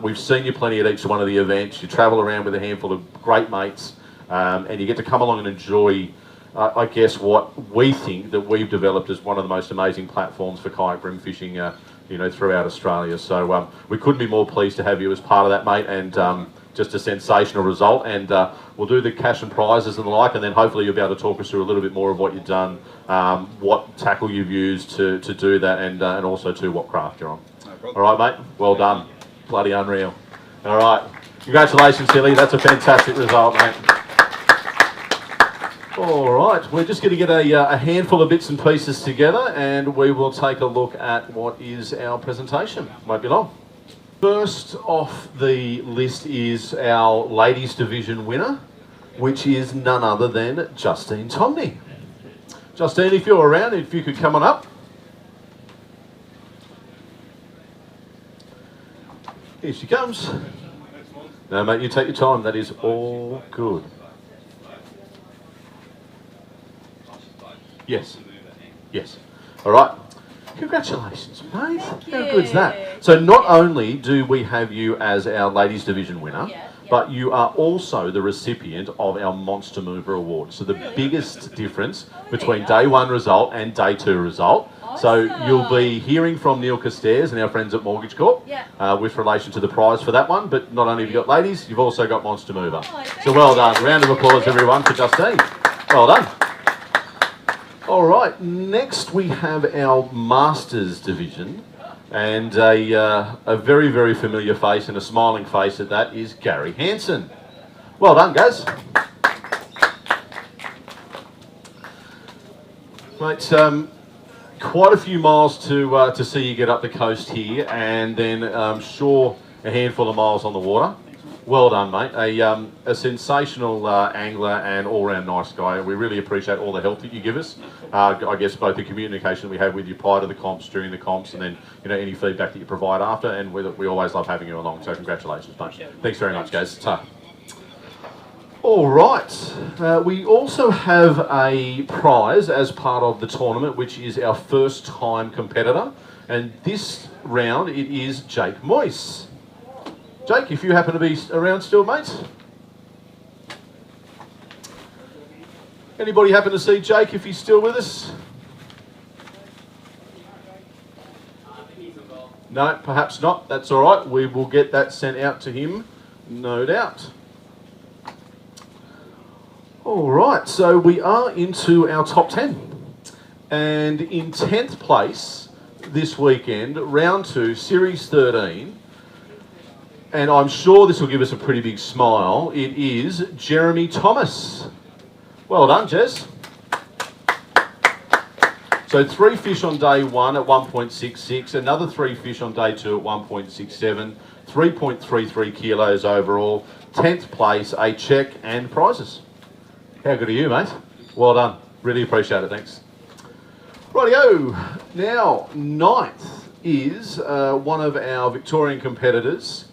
We've seen you plenty at each one of the events. You travel around with a handful of great mates, and you get to come along and enjoy, I guess, what we think that we've developed as one of the most amazing platforms for kayak bream fishing, throughout Australia. So we couldn't be more pleased to have you as part of that, mate, and just a sensational result. And we'll do the cash and prizes and the like, and then hopefully you'll be able to talk us through a little bit more of what you've done, what tackle you've used to do that, and also to what craft you're on. No problem. All right, mate? Well done. Bloody unreal. All right. Congratulations, Hilly. That's a fantastic result, mate. All right. We're just going to get a handful of bits and pieces together, and we will take a look at what is our presentation. Won't be long. First off the list is our ladies division winner, which is none other than Justine Tomney. Justine, if you're around, if you could come on up. Here she comes. No, mate, you take your time. That is all good. Yes. Yes. All right. Congratulations, mate. How good's that? So not only do we have you as our ladies division winner, but you are also the recipient of our Monster Mover Award. So the biggest difference between day 1 result and day 2 result. So you'll be hearing from Neil Castares and our friends at Mortgage Corp with relation to the prize for that one. But not only have you got ladies, you've also got Monster Mover. So well done. Round of applause, everyone, for Justine. Well done. All right, next we have our Masters division, and a very, very familiar face and a smiling face at that is Gary Hansen. Well done, guys. Mate, quite a few miles to see you get up the coast here, and then I'm sure a handful of miles on the water. Well done, mate. A sensational angler and all-round nice guy. We really appreciate all the help that you give us. I guess both the communication we have with you prior to the comps, during the comps, and then any feedback that you provide after. And we always love having you along. So congratulations, mate. Thanks very much, guys. All right. We also have a prize as part of the tournament, which is our first-time competitor. And this round, it is Jake Moyes. Jake, if you happen to be around still, mate. Anybody happen to see Jake if he's still with us? No, perhaps not. That's all right. We will get that sent out to him, no doubt. All right, so we are into our top 10. And in 10th place this weekend, round 2, series 13, and I'm sure this will give us a pretty big smile, it is Jeremy Thomas. Well done, Jez. So 3 fish on day 1 at 1.66, another 3 fish on day 2 at 1.67, 3.33 kilos overall, 10th place, a check and prizes. How good are you, mate? Well done. Really appreciate it, thanks. Rightio. Now, 9th is one of our Victorian competitors.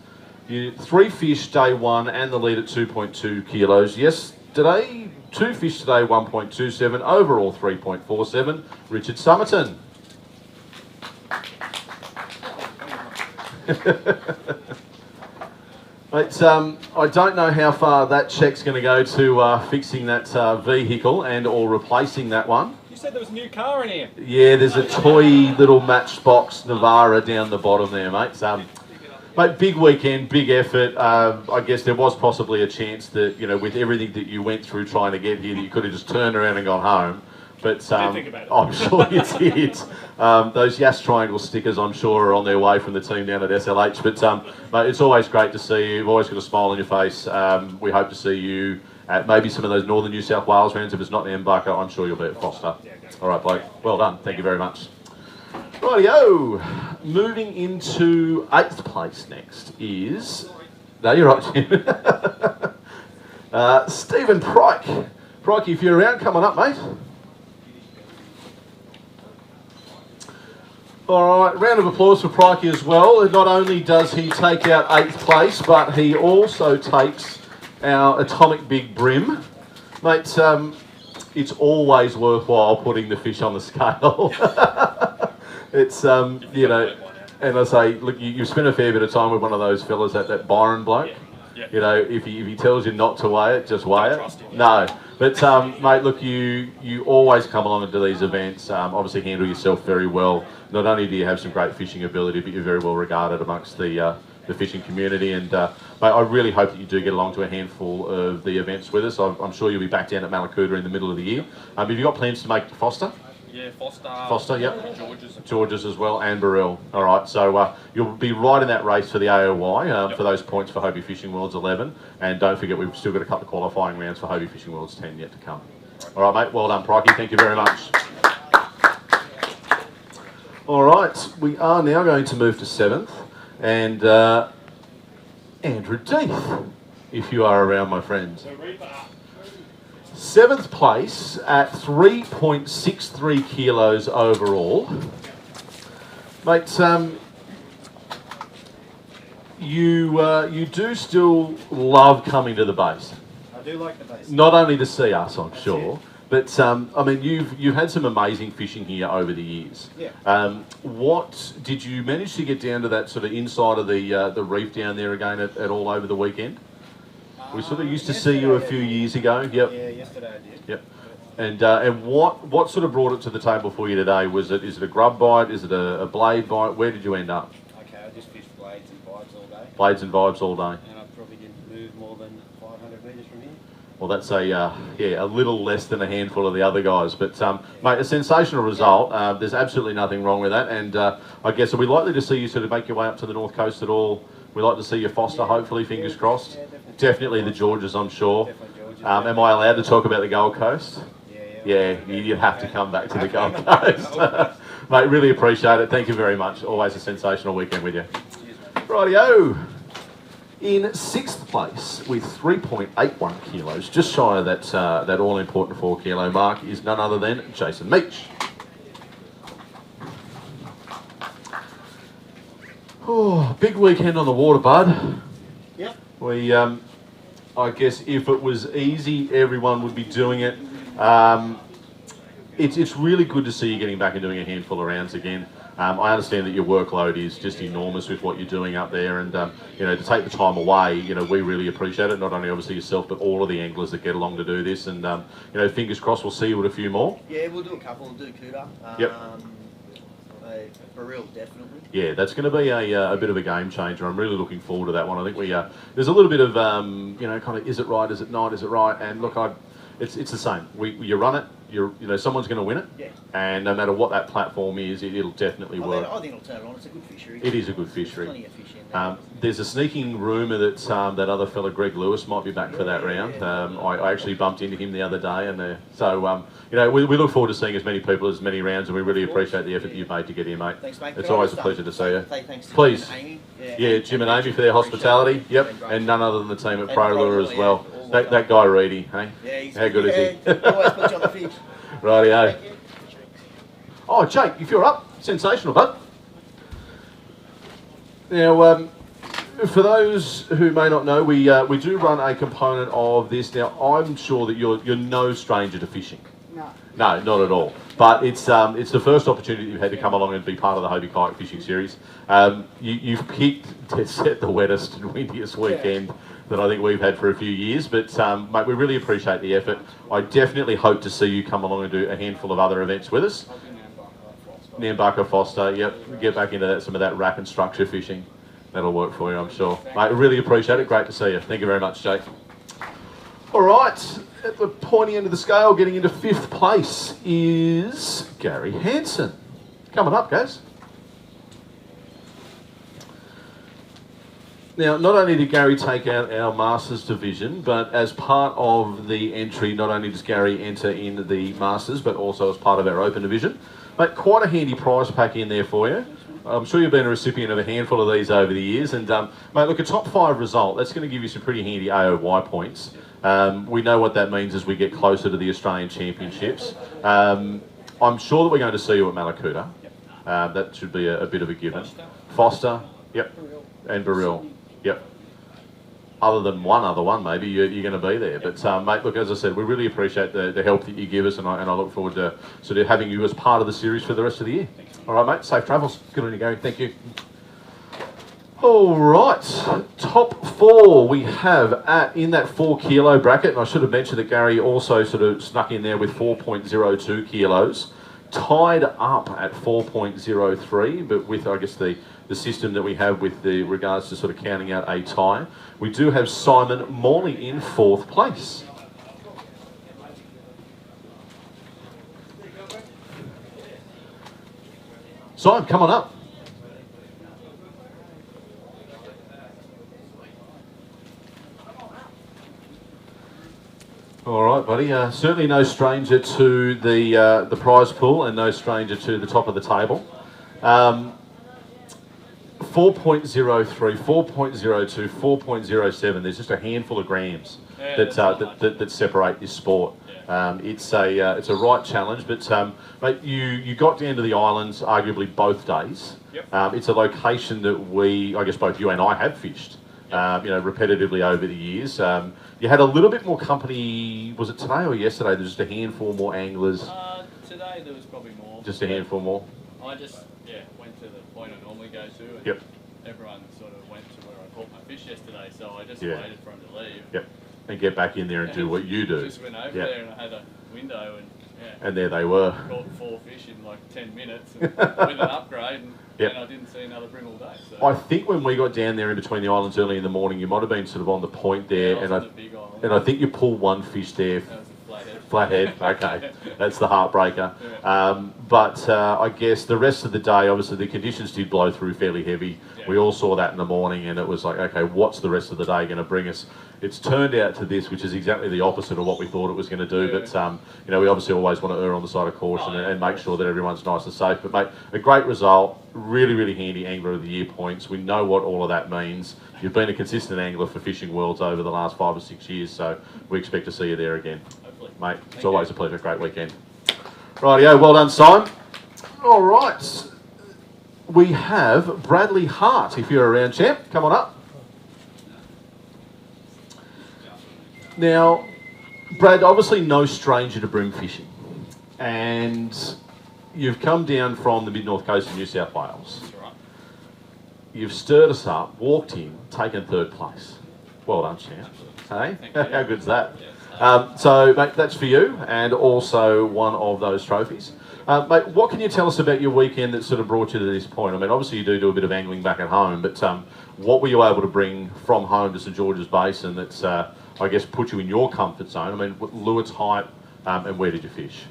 3 fish day 1 and the lead at 2.2 kilos. Yesterday, 2 fish today, 1.27, overall 3.47. Richard Summerton. Mate, I don't know how far that check's going to go to fixing that vehicle and or replacing that one. You said there was a new car in here. Yeah, there's a toy little Matchbox Navara down the bottom there, mate. Mate, big weekend, big effort. I guess there was possibly a chance that, with everything that you went through trying to get here, that you could have just turned around and gone home. But think about it. I'm sure you did. Those Yas Triangle stickers, I'm sure, are on their way from the team down at SLH. But mate, it's always great to see you. You've always got a smile on your face. We hope to see you at maybe some of those northern New South Wales rounds. If it's not Nambucca, I'm sure you'll be at Foster. All right, bloke. Well done. Thank you very much. Rightio. Moving into 8th place next is... No, you're right, Jim. Stephen Pryke. Pryke, if you're around, come on up, mate. All right, round of applause for Pryke as well. Not only does he take out 8th place, but he also takes our Atomic Big Brim. Mate, it's always worthwhile putting the fish on the scale. It's, and I say, look, you spent a fair bit of time with one of those fellas, that Byron bloke. Yeah. If he tells you not to weigh it, just weigh it. Trust him. No. But, mate, look, you always come along and do these events, obviously handle yourself very well. Not only do you have some great fishing ability, but you're very well regarded amongst the fishing community. And, mate, I really hope that you do get along to a handful of the events with us. I'm sure you'll be back down at Malakuta in the middle of the year. Have you got plans to make Foster? Yeah, Foster. Foster, yep. George's. George's as well, and Burrell. All right, so you'll be right in that race for the AOY for those points for Hobie Fishing Worlds 11. And don't forget, we've still got a couple of qualifying rounds for Hobie Fishing Worlds 10 yet to come. All right, mate, well done, Prikey. Thank you very much. All right, we are now going to move to 7th. And Andrew Death, if you are around, my friends. 7th place at 3.63 kilos overall. Mate, you do still love coming to the base. I do like the Basin. Not only to see us, I'm sure, but I mean, you've had some amazing fishing here over the years. Yeah. What did you manage to get down to that sort of inside of the reef down there again at all over the weekend? We sort of used to see you a few years ago. Yep. Yeah, yesterday I did. Yep. And what sort of brought it to the table for you today? Is it a grub bite? Is it a blade bite? Where did you end up? Okay, I just fished blades and vibes all day. Blades and vibes all day. And I probably didn't move more than 500 metres from here. Well, that's a little less than a handful of the other guys. But, mate, a sensational result. There's absolutely nothing wrong with that. And I guess, are we likely to see you sort of make your way up to the North Coast at all? We'd like to see you Foster, hopefully, fingers crossed. Yeah, definitely the Georges, I'm sure. Definitely George's. Am I allowed to talk about the Gold Coast? Yeah. Yeah, you'd have to come back to the Gold Coast. Mate, really appreciate it. Thank you very much. Always a sensational weekend with you. Rightio. In 6th place with 3.81 kilos, just shy of that all-important 4 kilo mark, is none other than Jason Meach. Oh, big weekend on the water, bud. Yep. We, I guess if it was easy, everyone would be doing it. It's really good to see you getting back and doing a handful of rounds again. I understand that your workload is just enormous with what you're doing up there, and to take the time away, we really appreciate it. Not only obviously yourself, but all of the anglers that get along to do this. And fingers crossed, we'll see you with a few more. Yeah, we'll do a couple. We'll do Cuda. Yep. For real, definitely. Yeah, that's going to be a bit of a game changer. I'm really looking forward to that one. I think there's a little bit of kind of is it right, is it not, is it right? And look, it's the same. You run it. Someone's going to win it. Yeah. And no matter what that platform is, it'll definitely work. I think it'll turn it on. It's a good fishery. It is a good fishery. There's plenty of fish in there. There's a sneaking rumour that that other fella, Greg Lewis, might be back for that round. I actually bumped into him the other day, and so we look forward to seeing as many people as many rounds, and we really appreciate the effort that you've made to get here, mate. Thanks, mate. It's always a pleasure to see you. Thanks to Please. Jim and Amy. Yeah, Jim and Amy for their hospitality. Yep, and none other than the team at Pro Lure as well. That guy Reedy, hey? Yeah, how good is he? He always puts you on the fish. Rightio. Oh, Jake, if you're up, sensational, bud. Now, for those who may not know, we do run a component of this. Now, I'm sure that you're no stranger to fishing. No, not at all. But it's the first opportunity you've had to come along and be part of the Hobie Kayak Fishing Series. You've picked to set the wettest and windiest weekend that I think we've had for a few years. But, mate, we really appreciate the effort. I definitely hope to see you come along and do a handful of other events with us. Nambucca, Foster, yep. Get back into some of that rack and structure fishing. That'll work for you, I'm sure. Mate, really appreciate it. Great to see you. Thank you very much, Jake. All right, at the pointy end of the scale, getting into 5th place is Gary Hansen. Coming up, guys. Now, not only did Gary take out our Masters division, but as part of the entry, not only does Gary enter in the Masters, but also as part of our Open division. Mate, quite a handy prize pack in there for you. I'm sure you've been a recipient of a handful of these over the years. And, mate, look, a top 5 result, that's going to give you some pretty handy AOY points. We know what that means as we get closer to the Australian Championships. I'm sure that we're going to see you at Malakuta. That should be a bit of a given. Foster, yep, and Baril. Yep. Other than one other one, maybe you're going to be there. But mate, look, as I said, we really appreciate the help that you give us, and I look forward to sort of having you as part of the series for the rest of the year. All right, mate. Safe travels. Good on you, Gary. Thank you. All right, top 4 we have in that 4 kilo bracket, and I should have mentioned that Gary also sort of snuck in there with 4.02 kilos, tied up at 4.03, but with, I guess, the system that we have with the regards to sort of counting out a tie. We do have Simon Morley in 4th place. Simon, come on up. All right, buddy. Certainly no stranger to the prize pool and no stranger to the top of the table. 4.03, 4.02, 4.07. There's just a handful of grams that separate this sport. It's a right challenge, but mate, you got down to the islands arguably both days. Yep. It's a location that I guess both you and I have fished, repetitively over the years. You had a little bit more company. Was it today or yesterday? There's just a handful more anglers. Today there was probably more. Just a handful more. I just went to the point I normally go to, and Yep. everyone sort of went to where I caught my fish yesterday, so I just waited for him to leave. Yep. And get back in there and do what you do. Just went over there and I had a window and there they were. Caught 4 fish in like 10 minutes and with an upgrade, and I didn't see another brim all day. So. I think when we got down there in between the islands early in the morning, you might have been sort of on the point there, I was on the big island. and I think you pulled one fish there. That was a flathead. Flathead, okay, that's the heartbreaker. But I guess the rest of the day, obviously the conditions did blow through fairly heavy. Yeah. We all saw that in the morning, and it was like, okay, what's the rest of the day going to bring us? It's turned out to this, which is exactly the opposite of what we thought it was going to do. But we obviously always want to err on the side of caution and make sure that everyone's nice and safe. But mate, a great result, really, really handy Angler of the Year points. We know what all of that means. You've been a consistent angler for Fishing Worlds over the last 5 or 6 years, so we expect to see you there again. Hopefully. Mate, it's always a pleasure. Great weekend. Rightio, well done, Simon. All right. We have Bradley Hart. If you're around, champ, come on up. Now, Brad, obviously no stranger to bream fishing. And you've come down from the mid-north coast of New South Wales. That's right. You've stirred us up, walked in, taken 3rd place. Well done, champ. Hey? Thank you. How good's that? So, mate, that's for you, and also one of those trophies. Mate, what can you tell us about your weekend that sort of brought you to this point? I mean, obviously you do a bit of angling back at home, but what were you able to bring from home to St George's Basin that's, I guess, put you in your comfort zone? I mean, lure type, and where did you fish?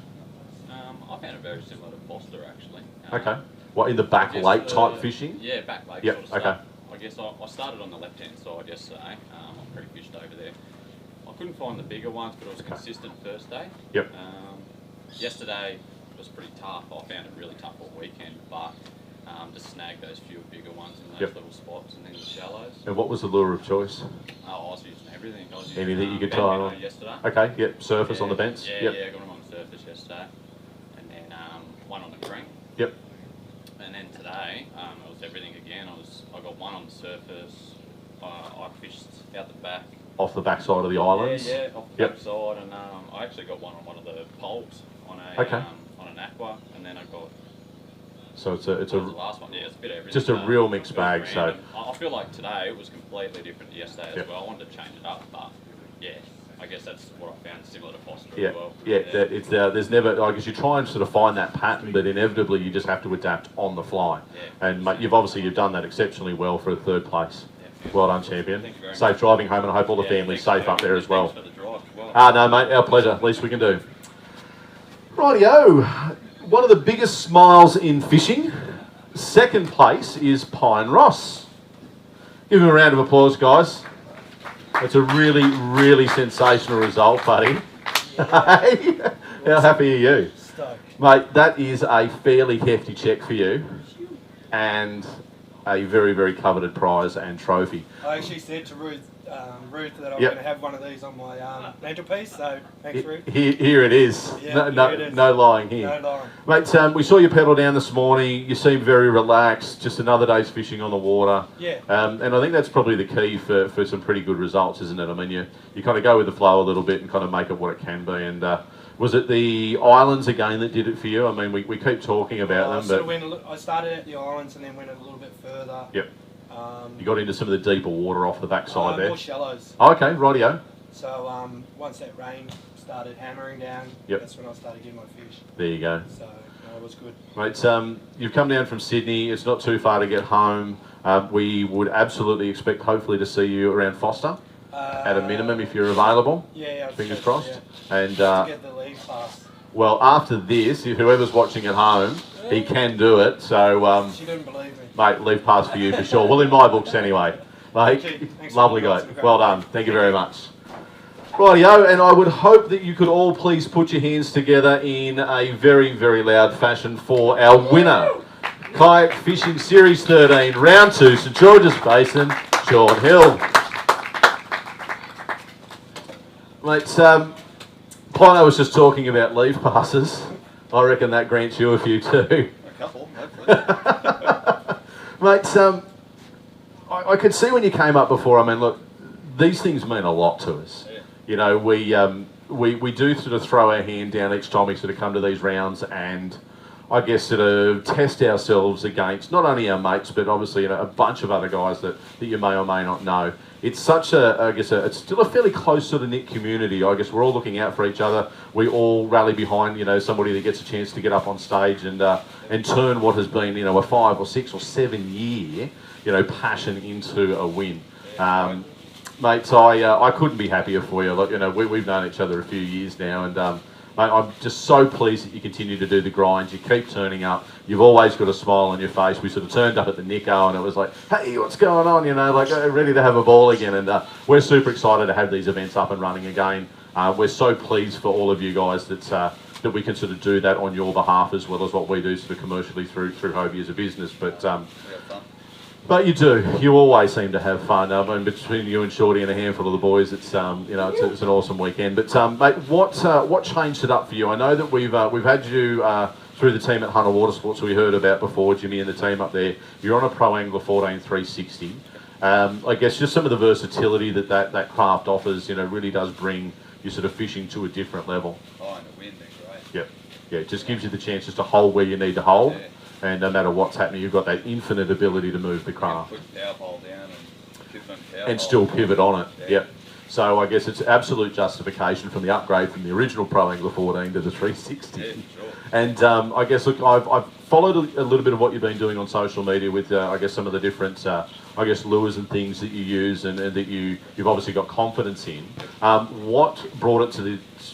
I found it very similar to Foster, actually. Okay. What, in the back lake type fishing? Yeah, back lake Yep, sort of stuff. I guess I started on the left-hand side yesterday. I pre-fished over there. I couldn't find the bigger ones, but it was consistent first day. Yep. Yesterday was pretty tough. I found it really tough all weekend, but just snagged those few bigger ones in those little spots and then the shallows. And what was the lure of choice? I was using everything. I was using, Anything you could bent tie minnow on? yesterday. Okay, yep. Surface on the bents? Yeah, Yep. I got them on the surface yesterday. And then one on the cream. Yep. And then today, it was everything again. I got one on the surface. I fished out the back. Off the backside of the islands? Yeah, off the back side. And I actually got one on of the poles on on an aqua. And then I got... So it's the last one. Yeah, it's a bit of everything. just a real mixed bag. So I feel like today it was completely different to yesterday as well. I wanted to change it up, but yeah, I guess that's what I found similar to Foster Yeah, as well. yeah. It's there's never. I guess you try and sort of find that pattern, but inevitably you just have to adapt on the fly. Yeah. And mate, you've done that exceptionally well for a third place. Yeah. Well done, champion. Thank you very Safe much. driving home, and I hope all the Yeah, family's thanks safe up there as well. Thanks for the drive as well. Ah, no, mate, our pleasure. Least we can do. Rightio. One of the biggest smiles in fishing. Second place is Pine Ross. Give him a round of applause, guys. That's a really, really sensational result, buddy. Hey, how happy are you? Stoked. Mate, that is a fairly hefty check for you. And a very, very coveted prize and trophy. I actually said to Ruth that I'm Yep. going to have one of these on my mantelpiece, so thanks, Ruth. Here it is. Yeah, No here it is. no lying here. No lying. Mate, we saw you pedal down this morning. You seemed very relaxed. Just another day's fishing on the water. Yeah. And I think that's probably the key for some pretty good results, isn't it? I mean, you kind of go with the flow a little bit and kind of make it what it can be. And was it the islands again that did it for you? I mean, we keep talking about I them, sort of but I started at the islands and then went a little bit further. yep, you got into some of the deeper water off the backside there. More shallows. Oh, okay, rightio. So once that rain started hammering down, Yep. that's when I started getting my fish. There you go. So no, it was good. Mate, you've come down from Sydney. It's not too far to get home. We would absolutely expect, hopefully, to see you around Foster at a minimum if you're available. Yeah, Fingers I'd crossed. Yeah. And To get the lead pass. well, after this, if whoever's watching at home, he can do it. So, She didn't believe me. mate, leave pass for you for sure. Well, in my books anyway. Mate, Thank you. Thanks lovely for the guy. lots of Well done. Thank you very much. Rightio, and I would hope that you could all please put your hands together in a very, very loud fashion for our winner. Kayak Fishing Series 13, Round 2, St George's Basin, Shawn Hill. Mate, Pino was just talking about leave passes. I reckon that grants you a few too. A couple, hopefully. Mate, I could see when you came up before, I mean, look, these things mean a lot to us. Yeah. You know, we do sort of throw our hand down each time we sort of come to these rounds and I guess sort of test ourselves against not only our mates, but obviously, you know, a bunch of other guys that you may or may not know. It's such it's still a fairly close sort of knit community. I guess we're all looking out for each other. We all rally behind, you know, somebody that gets a chance to get up on stage and turn what has been, you know, a 5 or 6 or 7 year, you know, passion into a win. Mate, I couldn't be happier for you. Look, you know, we've known each other a few years now, and mate, I'm just so pleased that you continue to do the grind. You keep turning up. You've always got a smile on your face. We sort of turned up at the Nico, and it was like, hey, what's going on? You know, like ready to have a ball again. And we're super excited to have these events up and running again. We're so pleased for all of you guys that we can sort of do that on your behalf as well as what we do sort of commercially through Hobie as a business. But you do. You always seem to have fun. I mean, between you and Shorty and a handful of the boys, it's you know, it's an awesome weekend. But mate, what changed it up for you? I know that we've had you through the team at Hunter Watersports, we heard about before, Jimmy and the team up there. You're on a Pro Angler 14 360. I guess just some of the versatility that craft offers, you know, really does bring your sort of fishing to a different level. Oh, and the wind, they're great. Yep. Yeah, it just gives you the chance just to hold where you need to hold. Yeah. And no matter what's happening, you've got that infinite ability to move the craft. Put the power pole down and pivot on the power And pole. still pivot on it. Yeah. Yep. So I guess it's absolute justification from the upgrade from the original Pro Angler 14 to the 360. Yeah, sure. And I guess, look, I've followed a little bit of what you've been doing on social media with, I guess, some of the different, I guess, lures and things that you use and that you've obviously got confidence in. What brought it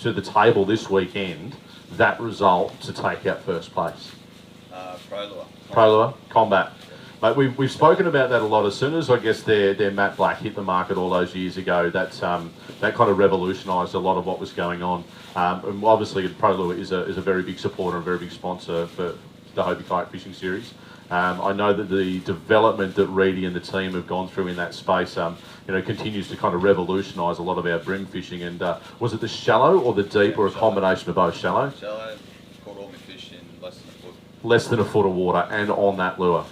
to the table this weekend, that result, to take out first place? Pro lure. Pro lure, combat. Mate, we've spoken about that a lot. As soon as I guess their Matte Black hit the market all those years ago, that kind of revolutionised a lot of what was going on. And obviously, Pro Lure is a very big supporter and very big sponsor for the Hobie Kayak Fishing Series. I know that the development that Reedy and the team have gone through in that space, you know, continues to kind of revolutionise a lot of our brim fishing. And was it the shallow or the deep, or a combination of both? Shallow. Shallow, caught all my fish in less than a foot. Less than a foot of water, and on that lure.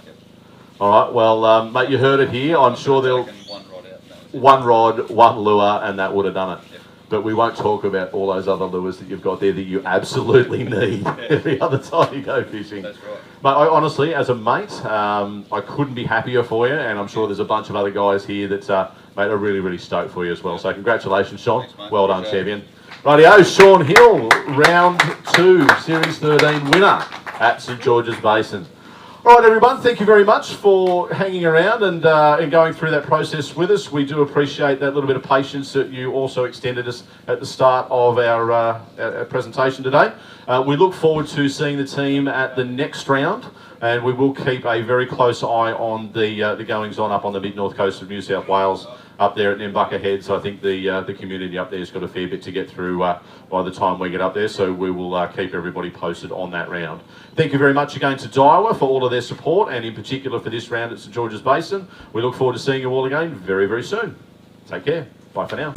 All right, well, mate, you heard it here. I'm sure they'll... One rod out. One rod, one lure, and that would have done it. Yep. but we won't talk about all those other lures that you've got there that you absolutely need every other time you go fishing. That's right. But I honestly, as a mate, I couldn't be happier for you, and I'm sure there's a bunch of other guys here that, mate, are really, really stoked for you as well. So congratulations, Shawn. Thanks, mate. Well done, Appreciate champion. Rightio, Shawn Hill, round 2, Series 13 winner at St George's Basin. All right, everyone, thank you very much for hanging around and going through that process with us. We do appreciate that little bit of patience that you also extended us at the start of our presentation today. We look forward to seeing the team at the next round, and we will keep a very close eye on the goings-on up on the mid-north coast of New South Wales, up there at Nambucca Heads. I think the community up there has got a fair bit to get through by the time we get up there, so we will keep everybody posted on that round. Thank you very much again to Daiwa for all of their support, and in particular for this round at St George's Basin. We look forward to seeing you all again very, very soon. Take care. Bye for now.